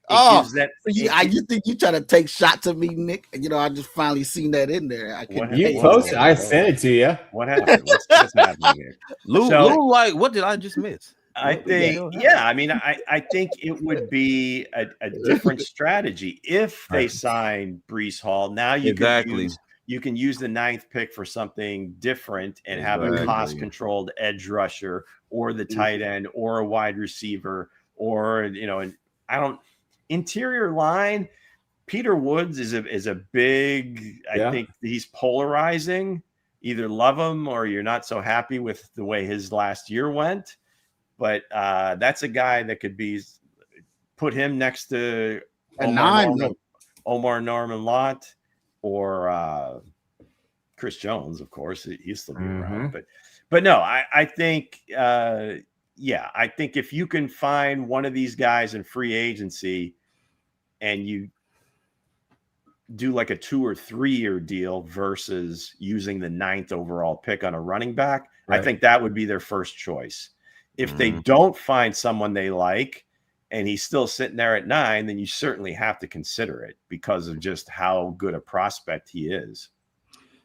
You think you try to take shots at me, Nick? I just finally seen that in there. You posted. I sent it to you. What happened? What's happening here? Lou, what did I just miss? I think, I think it would be a different strategy if they sign Breece Hall. Now you can use the 9th pick for something different and have a cost-controlled edge rusher or the tight end or a wide receiver or interior line. Peter Woods is a big. I think he's polarizing. Either love him or you're not so happy with the way his last year went. But that's a guy that could be put him next to Omar Norman Lott or Chris Jones, of course. He's still being around, but no, I think. I think if you can find one of these guys in free agency and you do like a 2 or 3 year deal versus using the 9th overall pick on a running back, I think that would be their first choice. If they don't find someone they like and he's still sitting there at 9, then you certainly have to consider it because of just how good a prospect he is.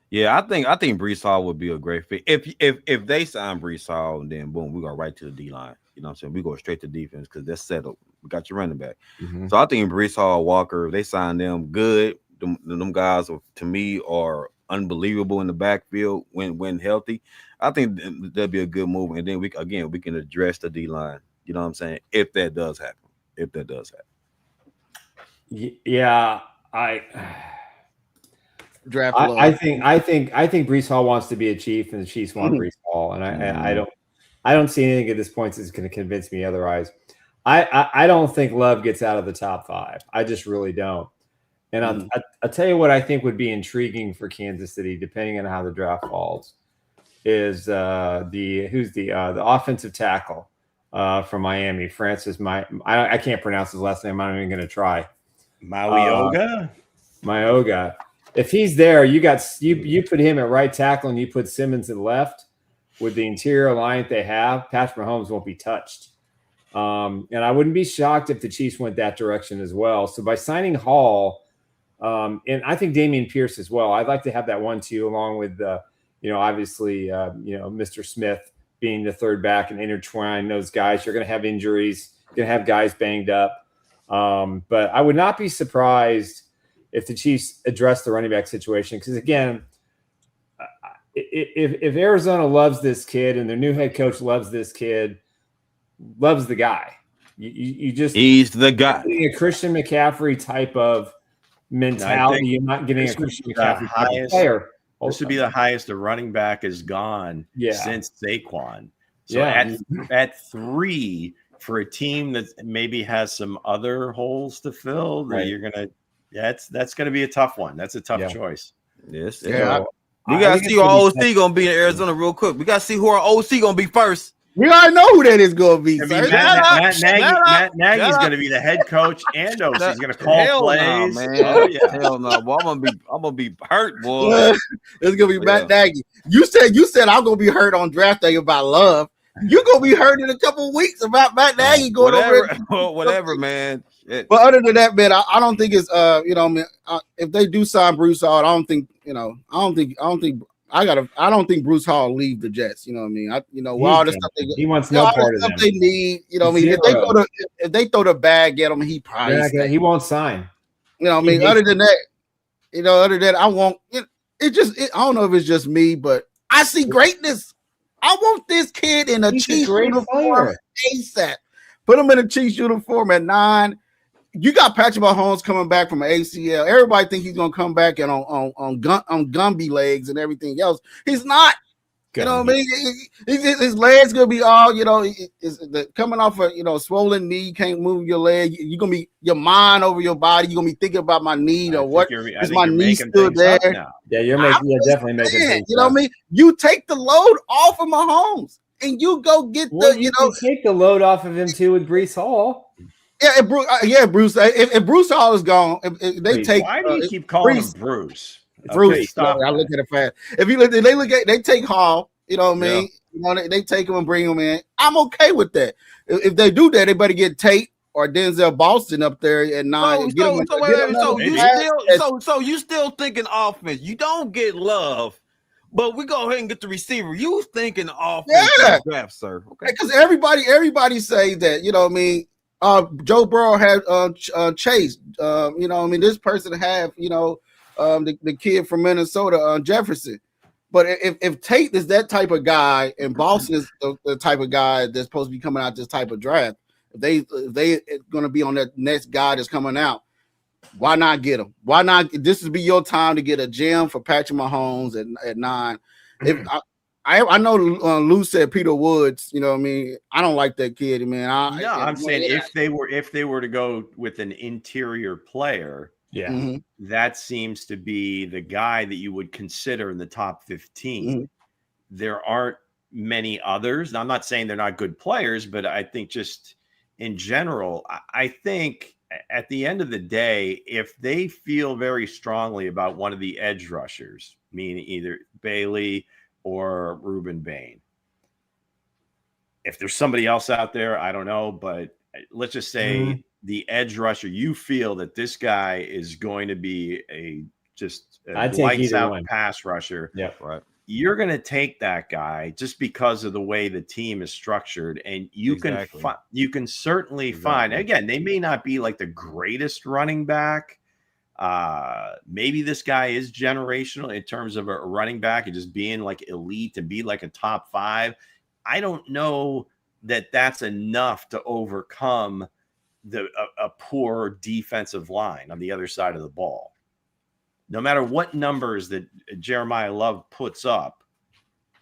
Yeah, I think Breece Hall would be a great fit. If they sign Breece Hall, then boom, we go right to the D line. You know what I'm saying? We go straight to defense because that's settled. We got your running back. Mm-hmm. So I think Breece Hall, Walker, they signed them good. Them guys, to me, are unbelievable in the backfield when healthy. I think that'd be a good move. And then we can address the D-line. You know what I'm saying? If that does happen. Yeah, Draft. I think Breece Hall wants to be a Chief, and the Chiefs want Breece Hall, and I don't see anything at this point that's going to convince me otherwise. I don't think Love gets out of the top 5. I just really don't. And I'll tell you what I think would be intriguing for Kansas City, depending on how the draft falls, is the offensive tackle from Miami, Francis. I can't pronounce his last name. I'm not even going to try. Mayoga. If he's there, you put him at right tackle and you put Simmons at left. With the interior line they have, Patrick Mahomes won't be touched. And I wouldn't be shocked if the Chiefs went that direction as well. So by signing Hall, and I think Dameon Pierce as well, I'd like to have that 1-2 along with, obviously, Mr. Smith being the third back and intertwine those guys. You're going to have injuries. You're going to have guys banged up. But I would not be surprised if the Chiefs address the running back situation. Because, again, if Arizona loves this kid and their new head coach loves this kid, loves the guy, he's the guy. Getting a Christian McCaffrey type of mentality. You're not getting a Christian McCaffrey type of player. This would be the highest a running back has gone since Saquon. So at 3 for a team that maybe has some other holes to fill, that that's gonna be a tough one. That's a tough choice. Yes. Yeah. We gotta see who our OC gonna be in Arizona real quick. We gotta see who our OC gonna be first. We already know who that is gonna be. Matt Nagy's gonna be the head coach and OC. He's gonna call plays. Man. Oh, yeah. Hell no, boy. I'm gonna be hurt, boy. It's gonna be Matt Nagy. You said I'm gonna be hurt on draft day about Love. You're gonna be hurt in a couple of weeks about Matt Nagy going over. Whatever, man. But other than that, man, I don't think it's if they do sign Breece Hall, I don't think Breece Hall will leave the Jets. You know what I mean? All the stuff he wants no part of them. They need, you know what I mean? If they throw the bag at him, he probably he won't sign. You know what I mean? Other than that, I won't. I don't know if it's just me, but I see greatness. I want this kid in a Chiefs uniform ASAP. Put him in a Chiefs uniform at 9. You got Patrick Mahomes coming back from an ACL. Everybody think he's gonna come back and on Gumby legs and everything else. He's not. You know what I mean? His legs gonna be all, coming off a swollen knee, can't move your leg. You're gonna be your mind over your body. You're gonna be thinking about my knee or what is my knee still there? Yeah, you're definitely making things. You know what I mean? You take the load off of Mahomes and you go get you can take the load off of him too with Breece Hall. Yeah, Bruce. If Breece Hall is gone, if they take. Why do you keep calling him Bruce? Bruce, stop. I look at it fast. They take Hall. You know what I mean? They take him and bring him in. I'm okay with that. If they do that, they better get Tate or Denzel Boston up there at 9. So you still thinking offense? You don't get Love. But we go ahead and get the receiver. You thinking offense draft, sir? Okay. Because everybody say that. You know what I mean? Joe Burrow had Chase. You know what I mean? This person have the kid from Minnesota, Jefferson. But if Tate is that type of guy and Boston is the type of guy that's supposed to be coming out this type of draft, if they going to be on that next guy that's coming out, why not get him? Why not? This would be your time to get a gem for Patrick Mahomes at 9. If I know Lou said Peter Woods. You know what I mean? I don't like that kid, man. I'm saying if they were to go with an interior player. Yeah, that seems to be the guy that you would consider in the top 15. Mm-hmm. There aren't many others. Now, I'm not saying they're not good players, but I think just in general, I think at the end of the day, if they feel very strongly about one of the edge rushers, meaning either Bailey or Reuben Bain, if there's somebody else out there, I don't know, but let's just say the edge rusher, you feel that this guy is going to be a lights out pass rusher. Yeah, right. you're going to take that guy just because of the way the team is structured, and you can certainly find, again, they may not be like the greatest running back. Maybe this guy is generational in terms of a running back and just being like elite and be like a top 5. I don't know that that's enough to overcome a poor defensive line on the other side of the ball. No matter what numbers that Jeremiah Love puts up,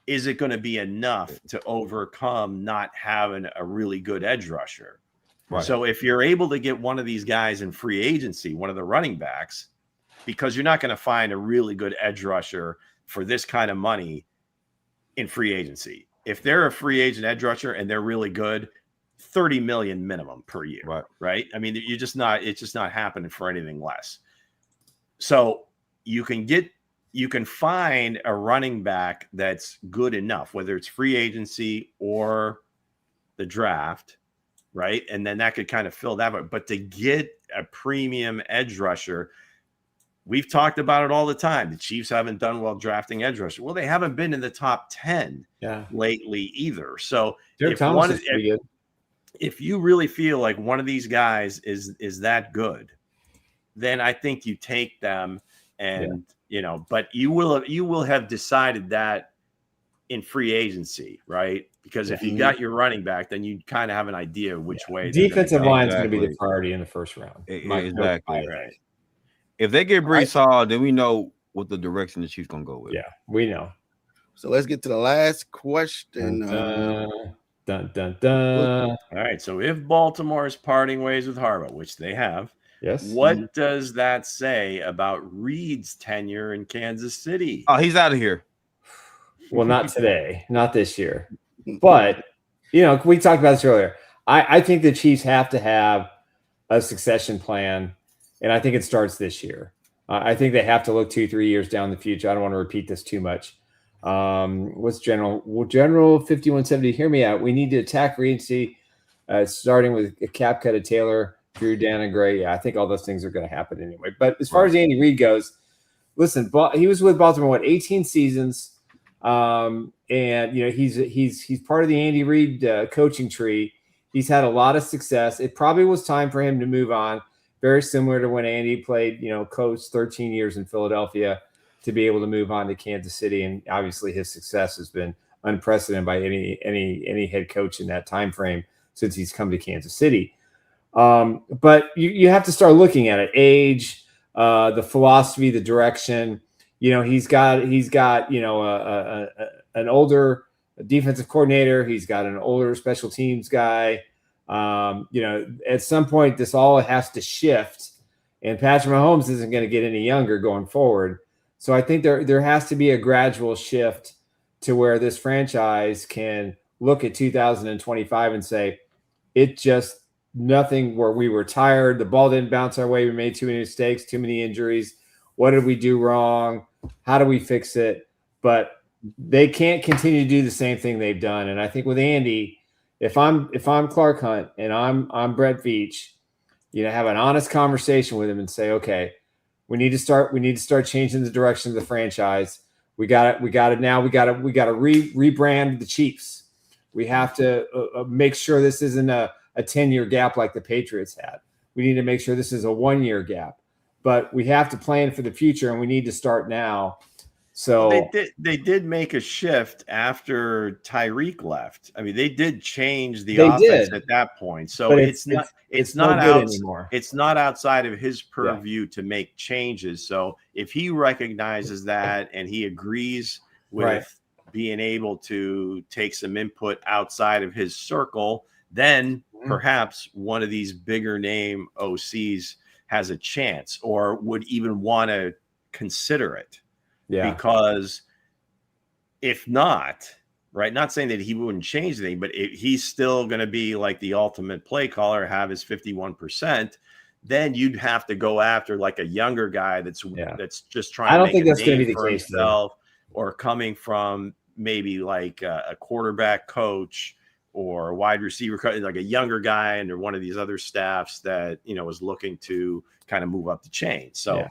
is it going to be enough to overcome not having a really good edge rusher? Right. So if you're able to get one of these guys in free agency, one of the running backs, because you're not going to find a really good edge rusher for this kind of money in free agency. If they're a free agent edge rusher and they're really good, $30 million minimum per year, right? I mean, it's just not happening for anything less. So you can find a running back that's good enough, whether it's free agency or the draft, right? And then that could kind of fill that. But to get a premium edge rusher, we've talked about it all the time. The Chiefs haven't done well drafting edge rusher. Well, they haven't been in the top 10 lately either. So if you really feel like one of these guys is that good, then I think you take them. And but you will have decided that in free agency, right? Because if you got your running back, then you kind of have an idea of which way. Defensive line is going to be the priority in the first round. Exactly. Right. If they get Breece Hall, then we know what the direction the Chiefs going to go with. Yeah, we know. So let's get to the last question. Dun, dun, dun. All right. So if Baltimore is parting ways with Harbaugh, which they have, yes. What does that say about Reed's tenure in Kansas City? Oh, he's out of here. Well, not today, not this year. But, we talked about this earlier. I think the Chiefs have to have a succession plan, and I think it starts this year. I think they have to look 2-3 years down the future. I don't want to repeat this too much. What's General 5170? Hear me out. We need to attack free agency, starting with a cap cut of Taylor, Drew, Dan, and Gray. Yeah, I think all those things are going to happen anyway. But as far as Andy Reid goes, listen, he was with Baltimore 18 seasons, and he's part of the Andy Reid coaching tree. He's had a lot of success. It probably was time for him to move on. Very similar to when Andy played, coached 13 years in Philadelphia, to be able to move on to Kansas City, and obviously his success has been unprecedented by any head coach in that time frame since he's come to Kansas City. But you have to start looking at it. Age, the philosophy, the direction. He's got an older defensive coordinator. He's got an older special teams guy. At some point this all has to shift, and Patrick Mahomes isn't going to get any younger going forward. So I think there has to be a gradual shift to where this franchise can look at 2025 and say, it just nothing where we were tired. The ball didn't bounce our way. We made too many mistakes, too many injuries. What did we do wrong? How do we fix it? But they can't continue to do the same thing they've done. And I think with Andy, if I'm Clark Hunt and I'm Brett Veach, have an honest conversation with him and say, okay, we need to start changing the direction of the franchise. We got to rebrand the Chiefs. We have to make sure this isn't a 10-year gap like the Patriots had. We need to make sure this is a 1-year gap, but we have to plan for the future, and we need to start now. So they did make a shift after Tyreek left. I mean, they did change the offense at that point. So it's not anymore. It's not outside of his purview to make changes. So if he recognizes that and he agrees with being able to take some input outside of his circle, then perhaps one of these bigger name OCs has a chance or would even want to consider it. Yeah. Because if not, not saying that he wouldn't change anything, but he's still going to be like the ultimate play caller, have his 51%, then you'd have to go after like a younger guy that's just trying to make a name for himself, or coming from maybe like a quarterback coach or a wide receiver coach, like a younger guy under one of these other staffs that, is looking to kind of move up the chain. So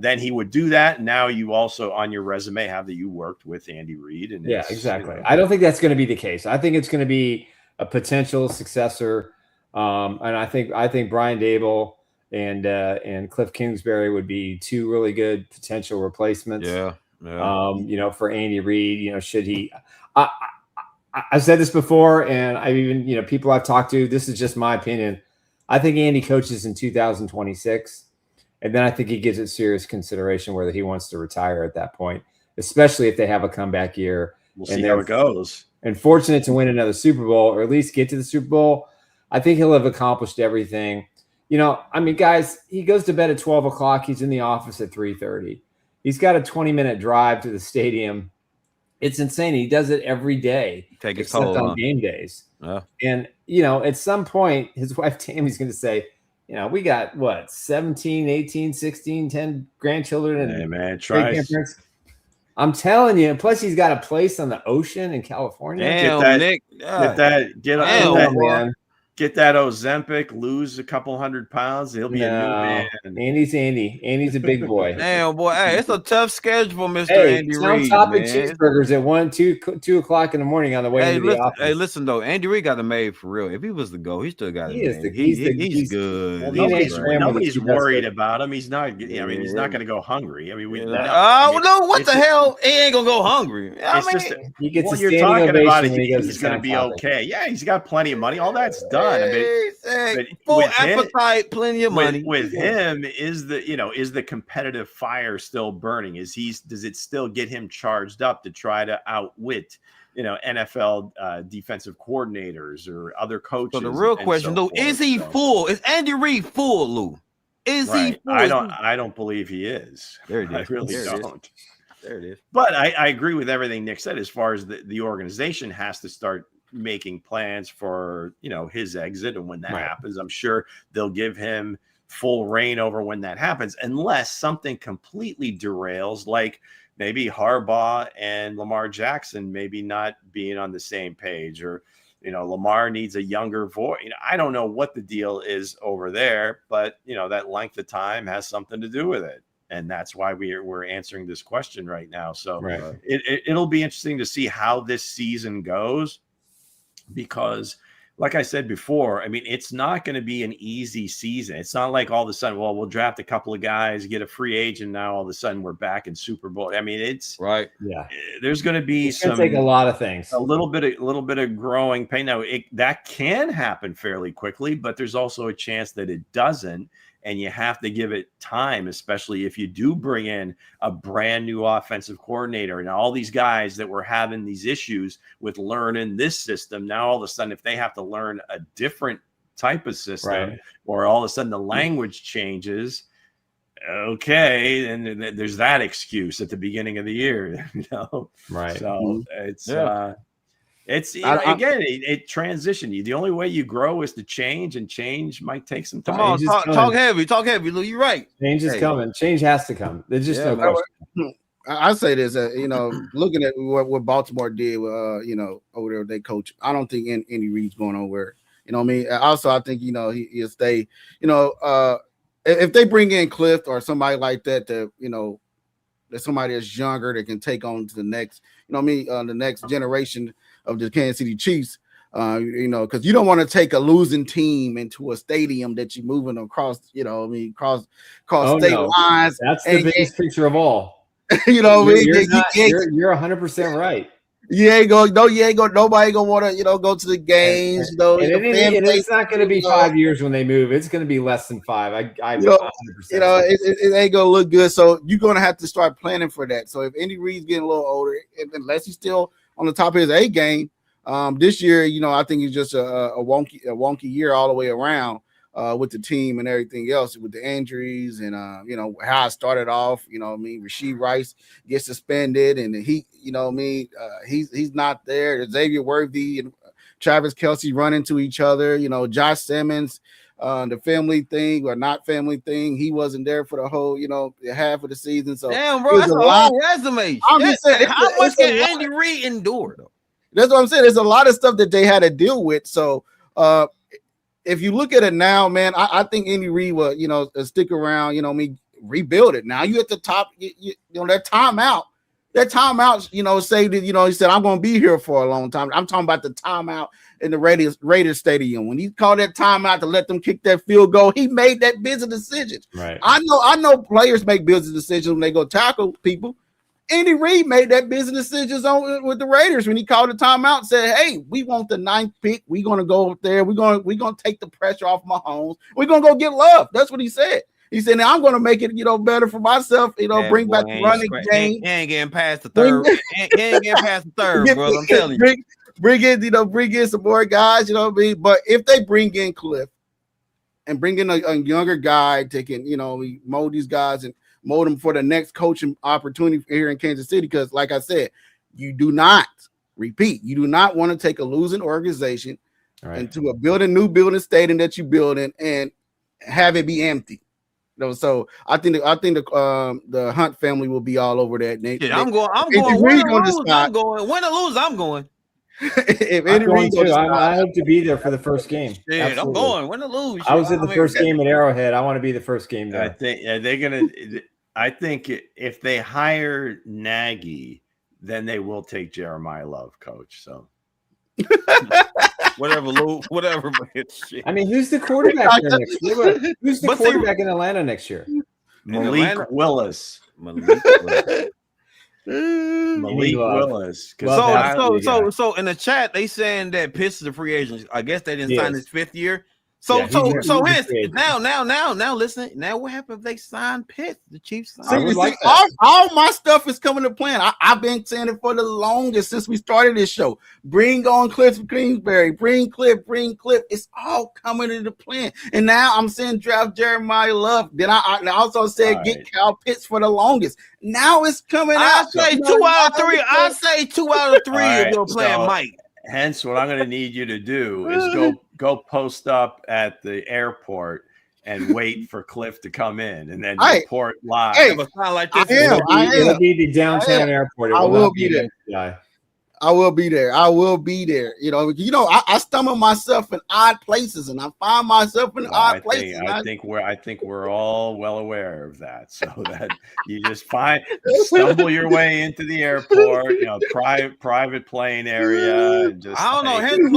then he would do that. Now you also on your resume have that you worked with Andy Reid. And yeah, exactly. I don't think that's going to be the case. I think it's going to be a potential successor. And I think Brian Dable and Kliff Kingsbury would be two really good potential replacements. Yeah. For Andy Reid, should he? I've said this before, and I've even people I've talked to. This is just my opinion. I think Andy coaches in 2026, and then I think he gives it serious consideration whether he wants to retire at that point, especially if they have a comeback year. We'll see how it goes. And fortunate to win another Super Bowl, or at least get to the Super Bowl. I think he'll have accomplished everything. Guys, he goes to bed at 12 o'clock. He's in the office at 3:30. He's got a 20-minute drive to the stadium. It's insane. He does it every day, except on game days. Yeah. And, at some point, his wife Tammy's going to say, we got, 17, 18, 16, 10 grandchildren. Hey, man, try. I'm telling you. Plus, he's got a place on the ocean in California. Damn, Nick. Get that Ozempic, lose a couple 100 pounds. He'll be a new man. Andy's Andy. Andy's a big boy. Damn, boy. Hey, it's a tough schedule, Mr. Andy Reid. Topping cheeseburgers at 2 o'clock in the morning on the way to the office. Hey, listen, though. Andy Reid got it made for real. If he was to go, he still got it made. He's good. Well, nobody's worried about him. He's not. He's not going to go hungry. What the hell? He ain't going to go hungry. He gets what you're talking about is he's going to be okay. Yeah, he's got plenty of money. All that's done. Full appetite, plenty of money. With him, is the competitive fire still burning? Does it still get him charged up to try to outwit NFL defensive coordinators or other coaches? So the real question, Lou, is he full? Is Andy Reid full, Lou? Is he full? I don't believe he is. There it is. I really don't. There it is. But I agree with everything Nick said as far as the organization has to start making plans for his exit, and when that happens, I'm sure they'll give him full reign over when that happens, unless something completely derails, like maybe Harbaugh and Lamar Jackson maybe not being on the same page, or Lamar needs a younger voice. I don't know what the deal is over there, but that length of time has something to do with it. And that's why we're answering this question right now. So it'll be interesting to see how this season goes, because like I said before, it's not going to be an easy season. It's not like all of a sudden, we'll draft a couple of guys, get a free agent. Now all of a sudden we're back in Super Bowl. It's right. Yeah. There's going to be take a lot of things, a little bit of growing pain. Now that can happen fairly quickly, but there's also a chance that it doesn't. And you have to give it time, especially if you do bring in a brand new offensive coordinator. And all these guys that were having these issues with learning this system, now all of a sudden, if they have to learn a different type of system, or all of a sudden the language changes, okay, and there's that excuse at the beginning of the year, Right. So it transitioned. The only way you grow is to change, and change might take some time. Come on, talk heavy, Lou. You're right. Change is coming. Change has to come. There's just no question. I say this, looking at what Baltimore did, over there, they coach. I don't think any Reid's going nowhere. Also, I think he'll stay. If they bring in Kliff or somebody like that, there's somebody that's younger that can take on to the next, the next generation of the Kansas City Chiefs, because you don't want to take a losing team into a stadium that you're moving across, across state lines. That's the biggest picture of all. You're 100% right. You ain't go. Nobody gonna want to, go to the games. It's not going to be 5 years when they move. It's going to be less than 5. It ain't gonna look good. So you're gonna have to start planning for that. So if Andy Reid's getting a little older, unless he's still on the top of his A game, this year, I think it's just a wonky year all the way around with the team and everything else, with the injuries and how I started off. Rashee Rice gets suspended, and he's not there. Xavier Worthy and Travis Kelce run into each other. Josh Simmons, the family thing or not family thing, he wasn't there for the whole half of the season. So damn, bro, that's a whole resume. I'm just saying, how much can Andy Reid endure though? That's what I'm saying. There's a lot of stuff that they had to deal with. So if you look at it now, man, I think Andy Reid will, stick around, rebuild it. Now you at the top. You know that timeout. That timeout, say that, he said, I'm going to be here for a long time. I'm talking about the timeout in the Raiders stadium. When he called that timeout to let them kick that field goal, he made that business decision. Right. I know players make business decisions when they go tackle people. Andy Reid made that business decisions with the Raiders when he called the timeout and said, hey, we want the 9th pick. We're going to go up there. We're going to take the pressure off Mahomes. We're going to go get love. That's what he said. He said, now I'm going to make it, better for myself, bring back the running game. He ain't getting past the third. He ain't getting past the third, brother. I'm telling you. Bring in some more guys, what I mean? But if they bring in Kliff and bring in a younger guy, taking, mold these guys and mold them for the next coaching opportunity here in Kansas City, because like I said, you do not want to take a losing organization into a new building stadium that you build in and have it be empty. So I think the Hunt family will be all over that. I'm going. Win or lose, I'm going. Win or lose, I'm going. I hope to be there for the first game. Yeah, I'm going. Win or lose. I was at the first game at Arrowhead. I want to be the first game there. I think if they hire Nagy, then they will take Jeremiah Love, coach. So. whatever. I mean, who's the quarterback there next year? Who's the quarterback in Atlanta next year? Malik Willis. Malik Willis. So in the chat, they saying that Pitts is a free agent. I guess they didn't sign his 5th year. So now listen. Now what happens if they sign Pitts? The Chiefs sign. All my stuff is coming to plan. I've been saying it for the longest since we started this show. Bring on Kliff Kingsbury. Bring Kliff. It's all coming into plan. And now I'm saying draft Jeremiah Love. Then I also said get Kyle Pitts for the longest. Now it's coming out. I say 2 out of 3. I say 2 out of 3 if you're playing Mike. Hence, what I'm going to need you to do is go post up at the airport and wait for Kliff to come in, and then report live. It'll be the downtown airport. I will be there. I will be there. I stumble myself in odd places, and I find myself in odd places. I think we're all well aware of that. So that you just stumble your way into the airport, private plane area, and just. I don't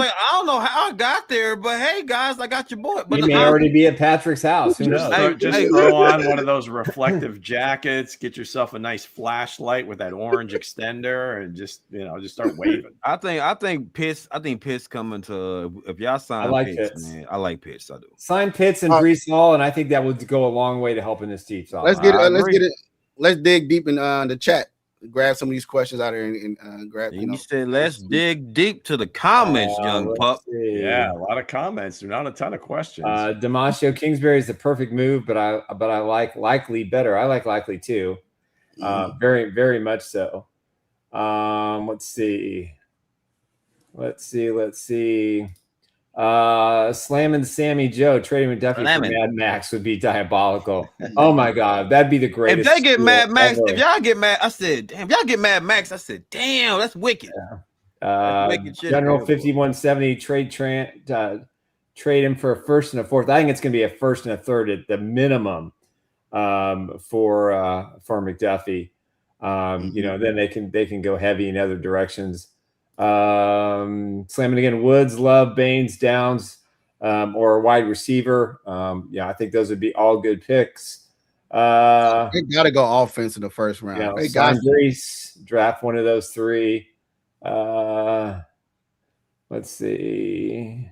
know how I got there, but hey, guys, I got your boy. But you may already be at Patrick's house. Who knows? Just throw on one of those reflective jackets. Get yourself a nice flashlight with that orange extender, and just start waving. I think Pitts coming to if y'all sign Pitts, man. I like Pitts. I do. Sign Pitts and Breece Hall, and I think that would go a long way to helping this Chiefs. Let's get it. Let's dig deep in the chat. Grab some of these questions out here and grab. You said let's dig deep to the comments, young pup. See. Yeah, a lot of comments. Not a ton of questions. Demasio Kingsbury is the perfect move, but I like Likely better. I like Likely too. Very, very much so. Let's see. Slamming Sammy Joe, trading with Duffy for Mad Max would be diabolical. Oh my God, that'd be the greatest. If they get Mad Max, if y'all get Mad, I said, damn. If y'all get Mad Max, I said, damn, that's wicked. Yeah. General 5170 trade him for a 1st and a 4th. I think it's going to be a 1st and a 3rd at the minimum for McDuffie. Then they can go heavy in other directions. Slamming again, Woods, Love, Baines, Downs, or a wide receiver. I think those would be all good picks. They got to go offense in the 1st round. Grease, draft one of those 3. Let's see.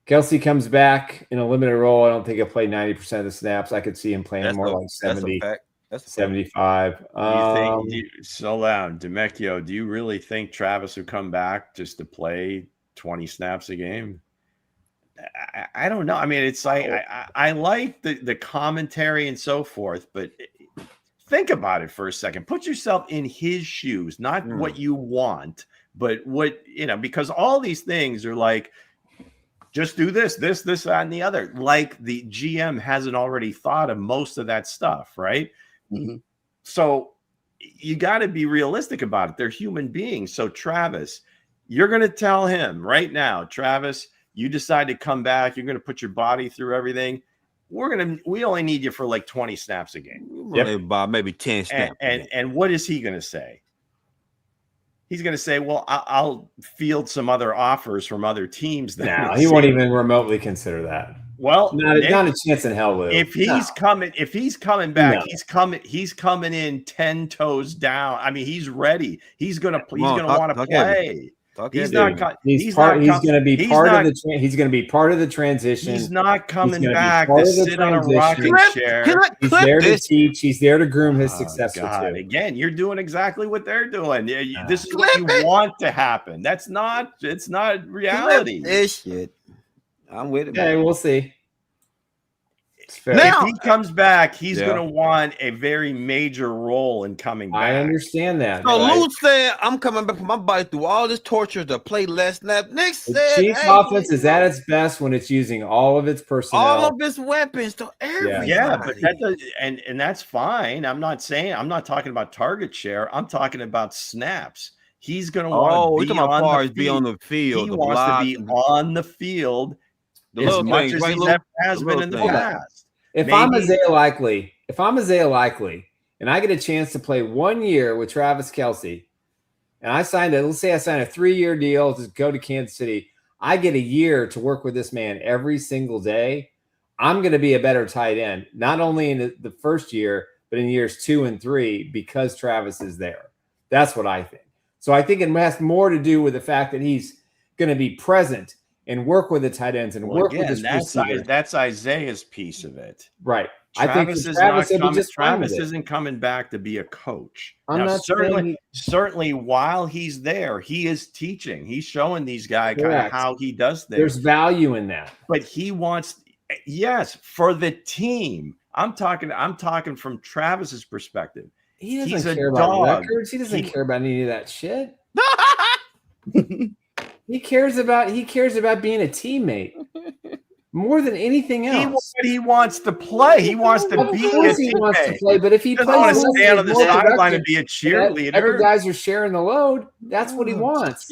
Kelsey comes back in a limited role. I don't think he'll play 90% of the snaps. I could see him playing like 70. That's 75. Slow down, Demecchio. Do you really think Travis would come back just to play 20 snaps a game? I don't know. I mean, it's like I like the commentary and so forth, but think about it for a second. Put yourself in his shoes, not what you want, but what because all these things are like, just do this, that, and the other. Like the GM hasn't already thought of most of that stuff, right? Mm-hmm. So you got to be realistic about it. They're human beings. So Travis, you're going to tell him right now, Travis, you decide to come back. You're going to put your body through everything. we only need you for like 20 snaps a game. Maybe 10 snaps. And what is he going to say? He's going to say, well, I'll field some other offers from other teams. No, he won't even remotely consider that. Well, not a chance in hell, Lou. If he's coming back, he's coming in 10 toes down. I mean, he's ready. He's going to want to play. He's going to be part of the transition. He's not coming back to sit on a rocking chair. He's there to teach. He's there to groom his successor too. Again, you're doing exactly what they're doing. This is what you want to happen. It's not reality. This shit. I'm with it. Okay, we'll see. Now, if he comes back, he's going to want a very major role in coming back. I understand that. So Lou said, I'm coming back from my body through all this torture to play less snap. Nick said, the Chiefs offense is at its best when it's using all of its personnel. All of its weapons to everybody. Yeah, but that does, and that's fine. I'm not talking about target share. I'm talking about snaps. He's going to want to be on the field. He wants to be on the field as much as he never has been in the past. If I'm Isaiah Likely, and I get a chance to play 1 year with Travis Kelce, and let's say I sign a 3-year deal to go to Kansas City, I get a year to work with this man every single day. I'm going to be a better tight end, not only in the first year, but in years 2 and 3 because Travis is there. That's what I think. So I think it has more to do with the fact that he's going to be present and work with the tight ends and work with his receivers. That's Isaiah's piece of it. Right. Travis isn't coming back to be a coach. Certainly while he's there, he is teaching. He's showing these guys kind of how he does things. There's value in that. But he wants, for the team. I'm talking from Travis's perspective. He doesn't care about records. He doesn't care about any of that shit. He cares about being a teammate more than anything else. He wants to play. He wants to be a teammate. He wants to play, but if he doesn't want to stand on the sideline and be a cheerleader, other guys are sharing the load. That's what he wants.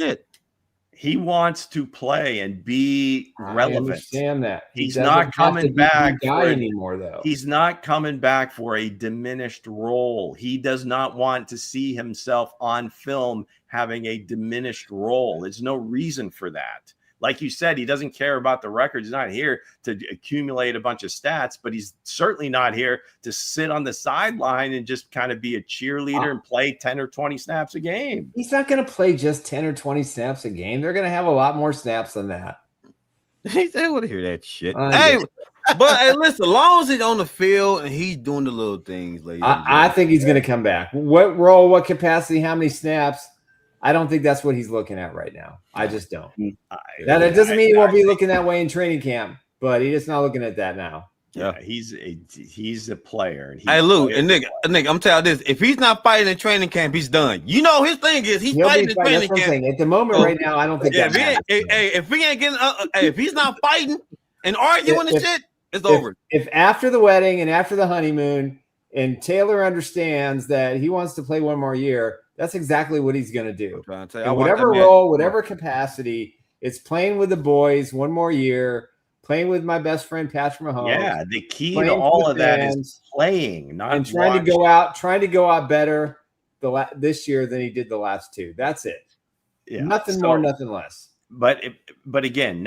He wants to play and be relevant. I understand that. He's not coming back anymore, though. He's not coming back for a diminished role. He does not want to see himself on film having a diminished role. There's no reason for that. Like you said, he doesn't care about the records. He's not here to accumulate a bunch of stats, but he's certainly not here to sit on the sideline and just kind of be a cheerleader and play 10 or 20 snaps a game. He's not going to play just 10 or 20 snaps a game. They're going to have a lot more snaps than that. I want to hear that shit. But listen, as long as he's on the field and he's doing the little things, I think he's going to come back. What role, what capacity, how many snaps? I don't think that's what he's looking at right now. I just don't. That doesn't mean he won't be looking that way in training camp, but he's just not looking at that now. Yeah, he's a player. Hey, Lou, and Nick, I'm telling you this: if he's not fighting in training camp, he's done. You know, his thing is he's fighting in training camp. At the moment, right now, I don't think. If he's not fighting and arguing and shit, it's over. If after the wedding and after the honeymoon, and Taylor understands that he wants to play one more year, that's exactly what he's going to do. Whatever role, whatever capacity, it's playing with the boys one more year, playing with my best friend Patrick Mahomes. Yeah, the key to all of that is playing, not and trying to go out better this year than he did the last two. That's it. Yeah, nothing more, nothing less. But again,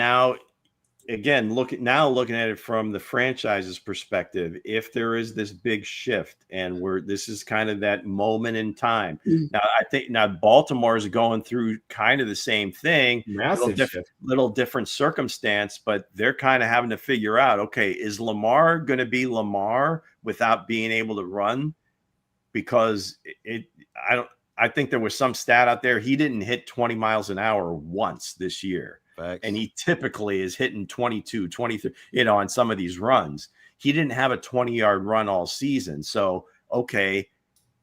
looking at it from the franchise's perspective, if there is this big shift and this is kind of that moment in time. Now, I think Baltimore is going through kind of the same thing, little different circumstance, but they're kind of having to figure out, okay, is Lamar going to be Lamar without being able to run? Because I think there was some stat out there. He didn't hit 20 miles an hour once this year. Facts. And he typically is hitting 22, 23, on some of these runs. He didn't have a 20-yard run all season. So, okay,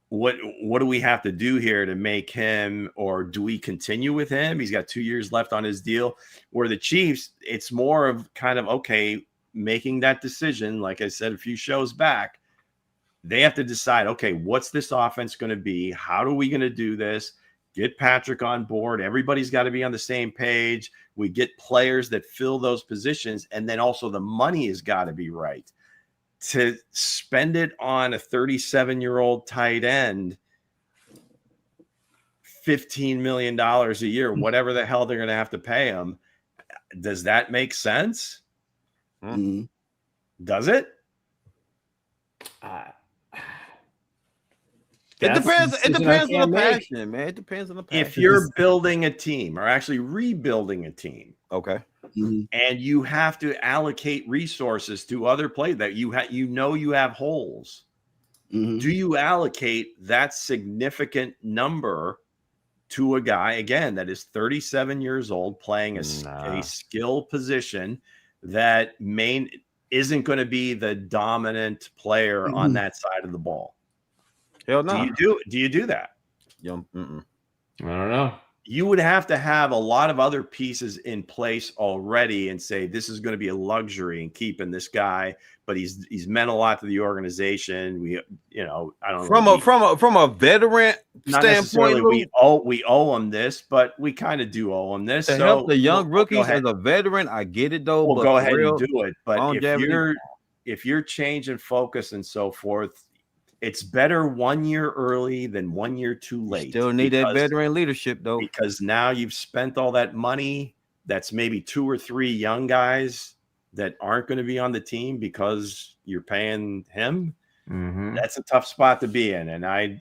what do we have to do here to make him, or do we continue with him? He's got 2 years left on his deal. Where the Chiefs, it's more of kind of, okay, making that decision. Like I said a few shows back, they have to decide, okay, what's this offense going to be? How are we going to do this? Get Patrick on board. Everybody's got to be on the same page. We get players that fill those positions, and then also the money has got to be right. to spend it on a 37-year-old tight end, $15 million a year, whatever the hell they're going to have to pay him. Does that make sense? Mm-hmm. Does it? It depends. It depends on the passion, man. It depends on the passion. If you're building a team or actually rebuilding a team, okay, and you have to allocate resources to other players that you have holes, do you allocate that significant number to a guy again that is 37 years old playing a skill position that isn't going to be the dominant player on that side of the ball? Hell no. Do you do that? I don't know. You would have to have a lot of other pieces in place already and say, this is going to be a luxury in keeping this guy, but he's meant a lot to the organization. I don't know. From a veteran standpoint, we owe him this, but we kind of do owe him this. To help the young rookies as a veteran, I get it though. Well, go ahead and do it. But if you're changing focus and so forth, it's better 1 year early than 1 year too late. Still need that veteran leadership, though. Because now you've spent all that money. That's maybe 2 or 3 young guys that aren't going to be on the team because you're paying him. That's a tough spot to be in. And I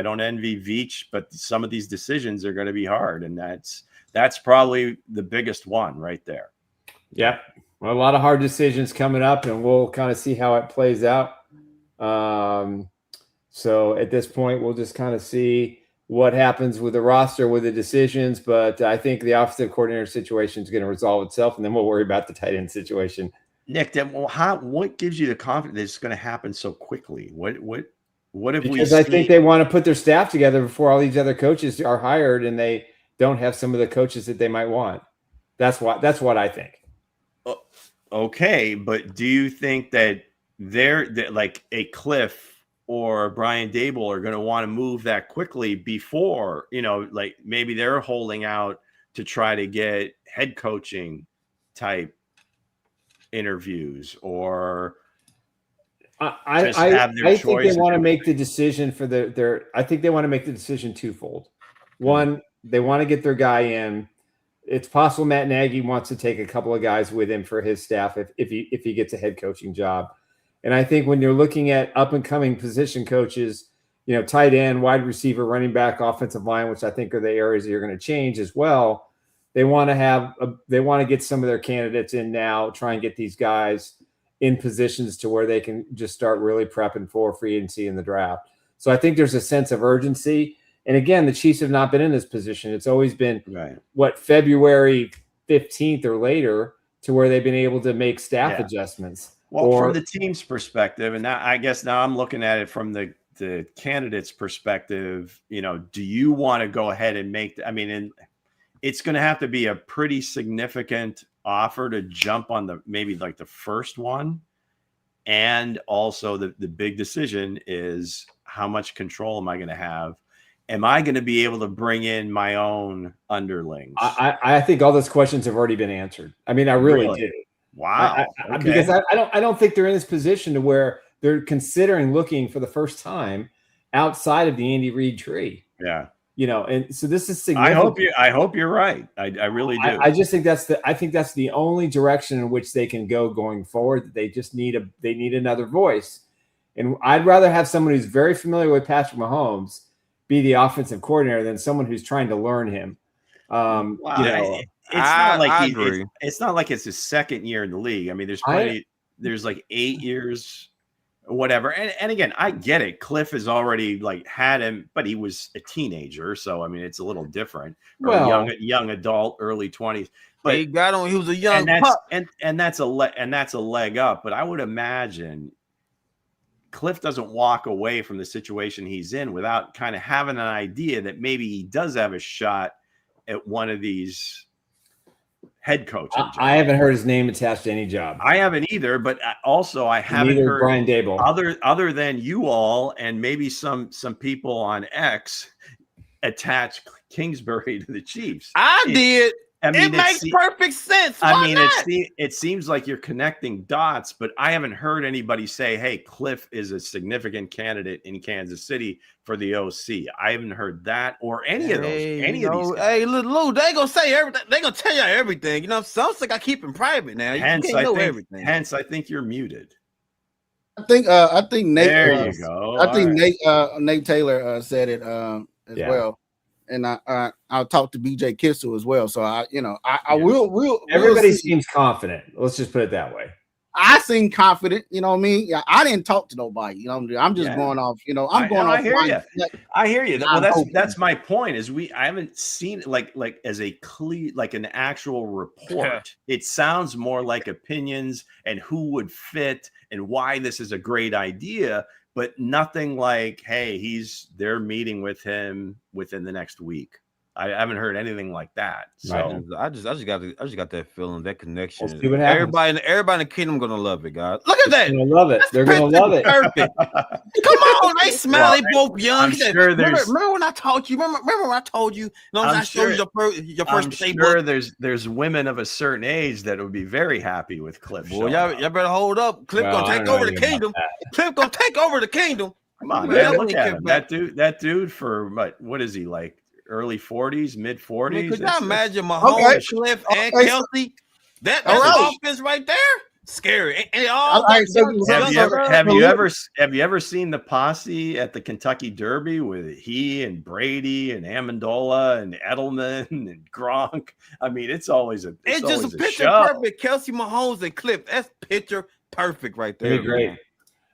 don't envy Veach, but some of these decisions are going to be hard. And that's probably the biggest one right there. Yeah. Well, a lot of hard decisions coming up, and we'll kind of see how it plays out. So at this point, we'll just kind of see what happens with the roster, with the decisions. But I think the offensive coordinator situation is going to resolve itself, and then we'll worry about the tight end situation. Nick, what gives you the confidence that it's going to happen so quickly? What have we? Because I think they want to put their staff together before all these other coaches are hired, and they don't have some of the coaches that they might want. That's what I think. Okay, but do you think that they're like a Kliff or Brian Dable are going to want to move that quickly before, like maybe they're holding out to try to get head coaching type interviews, or I think they want to make the decision for I think they want to make the decision twofold. One, they want to get their guy in. It's possible Matt Nagy wants to take a couple of guys with him for his staff if he gets a head coaching job. And I think when you're looking at up and coming position coaches, tight end, wide receiver, running back, offensive line, which I think are the areas that you're going to change as well. They want to get some of their candidates in now, try and get these guys in positions to where they can just start really prepping for free agency in the draft. So I think there's a sense of urgency. And again, the Chiefs have not been in this position. It's always been February 15th or later to where they've been able to make staff adjustments. Well, from the team's perspective, and now I guess now I'm looking at it from the candidate's perspective, do you want to go ahead and and it's going to have to be a pretty significant offer to jump on maybe like the first one. And also the big decision is, how much control am I going to have? Am I going to be able to bring in my own underlings? I think all those questions have already been answered. I mean, I really do. Wow. Because I don't think they're in this position to where they're considering looking for the first time outside of the Andy Reid tree. Yeah. And so this is significant. I hope you're right. I really do. I just think that's the only direction in which they can go going forward. They just need another voice. And I'd rather have someone who's very familiar with Patrick Mahomes be the offensive coordinator than someone who's trying to learn him. It's not like it's his second year in the league. I mean, there's like 8 years or whatever. And again, I get it. Kliff has already had him, but he was a teenager. So, I mean, it's a little different. Or young adult, early 20s. But he got on, he was a young pup. And that's a leg up. But I would imagine Kliff doesn't walk away from the situation he's in without kind of having an idea that maybe he does have a shot at one of these head coaching jobs. I haven't heard his name attached to any job. I haven't either, but also I haven't heard Brian Dable other than you all and maybe some people on X attach Kingsbury to the Chiefs. I did. it makes perfect sense. It seems like you're connecting dots, but I haven't heard anybody say, "Hey, Kliff is a significant candidate in Kansas City for the OC." I haven't heard that or any of those. Any of these guys. Hey, Lou, they gonna say everything. They gonna tell you everything. You know, sounds like I keep it private now. Hence, I think you're muted. I think Nate. There you go. I think Nate Taylor said it as well. And I'll talk to BJ Kissel as well. So I will. Everybody seems confident. Let's just put it that way. I seem confident. You know what I mean? Yeah, I didn't talk to nobody. You know, I'm just going off. You know, I'm going off. I hear you. Well, that's my point. Is I haven't seen it like as a clear, like an actual report. Yeah. It sounds more like opinions and who would fit and why this is a great idea. But nothing like, hey, they're meeting with him within the next week. I haven't heard anything like that. So I just got that feeling, that connection. We'll see what happens. Everybody in the kingdom gonna love it, guys. Look at that. They're gonna love it. They're gonna love it. Perfect. Come on, they smell. They both young. Remember when I told you? Remember when I told you? I showed you your first. I'm sure there's women of a certain age that would be very happy with Kliff. Well, y'all better hold up. Kliff gonna take over the kingdom. Kliff gonna take over the kingdom. Come on, man. Look at him. That dude for what is he like? Early 40s, mid 40s. Could you imagine Mahomes, Kliff, and Kelsey? That's offense right there. Scary. And have you ever seen the posse at the Kentucky Derby with he and Brady and Amendola and Edelman and Gronk? I mean, it's always a picture perfect. Kelsey, Mahomes, and Kliff. That's picture perfect right there. Great.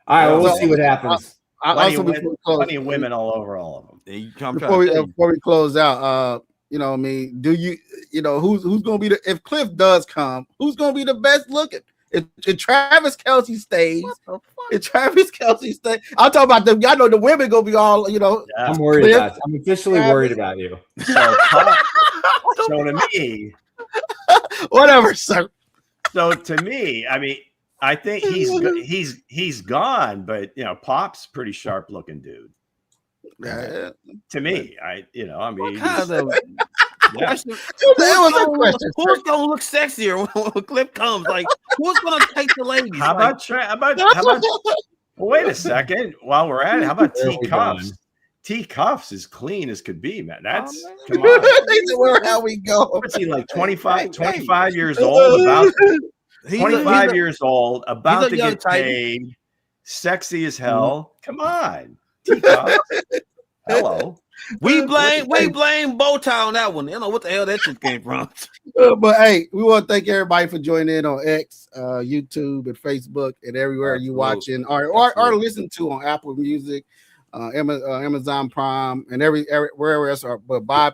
All right, we'll see what happens. Plenty of women all over all of them. Before we close out, you know, I mean, who's going to be if Kliff does come, who's going to be the best looking? If Travis Kelce stays, I'll talk about them. Y'all know the women going to be all, you know. Yeah. I'm worried about you. I'm officially worried about you. So to me, whatever, sir. So to me, I mean, I think he's gone, but you know, Pop's pretty sharp looking dude. To me, I mean, who's gonna look sexier when Kliff comes? Like, who's gonna take the ladies? How about wait a second, while we're at it, how about T Cuffs? T Cuffs is clean as could be, man. That's come on. How we go? What's he like 25 years old? About 25 years old, about to get paid, sexy as hell. Come on, T-Cups. Hello. We blame Bowtie on that one. You know what the hell that shit came from. But hey, we want to thank everybody for joining in on X, YouTube, and Facebook, and everywhere you watching or listen to on Apple Music, Amazon Prime, and wherever else. But buy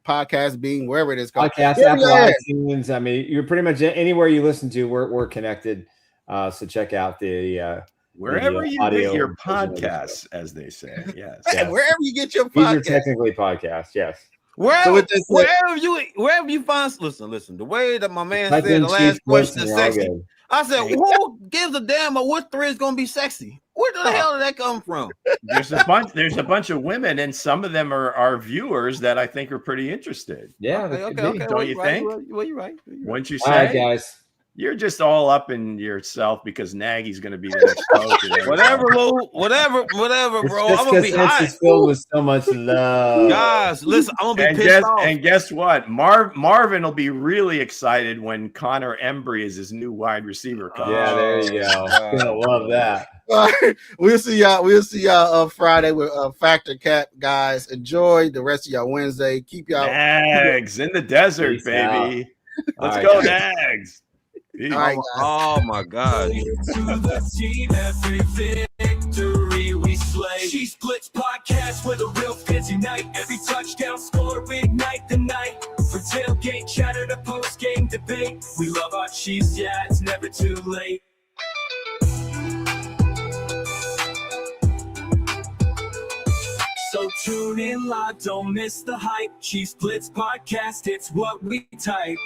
podcast being wherever it is called. Podcast, Apple, iTunes. I mean, you're pretty much anywhere you listen to, we're connected. So check out the wherever you get your podcasts, as they say. Yes. Wherever you get your podcasts. These are technically podcasts, yes. Wherever you find, listen. The way that my man said the last question is sexy. I said, who gives a damn about what three is gonna be sexy? Where the hell did that come from? There's a bunch of women, and some of them are viewers that I think are pretty interested. Yeah, okay. Don't you think? Well, you're right. Wouldn't you say? All right, guys. You're just all up in yourself because Nagy's going to be the next coach. Whatever, Lou. Whatever, bro. I'm going to be high. It's filled with so much love. Guys, listen, I'm going to be pissed off. And guess what? Marvin will be really excited when Connor Embry is his new wide receiver coach. Yeah, there you go. Going to love that. All right. We'll see y'all Friday with Factor Cap, guys. Enjoy the rest of y'all Wednesday. Keep y'all Nags in the desert, peace baby. Let's go, Nags. Right, oh my God. To the team, every victory we slay. Chiefs Blitz podcast where the real fans unite. Every touchdown score to ignite the night. From tailgate chatter to post-game debate. We love our Chiefs, yeah, it's never too late. So tune in live, don't miss the hype. Chiefs Blitz podcast, it's what we type.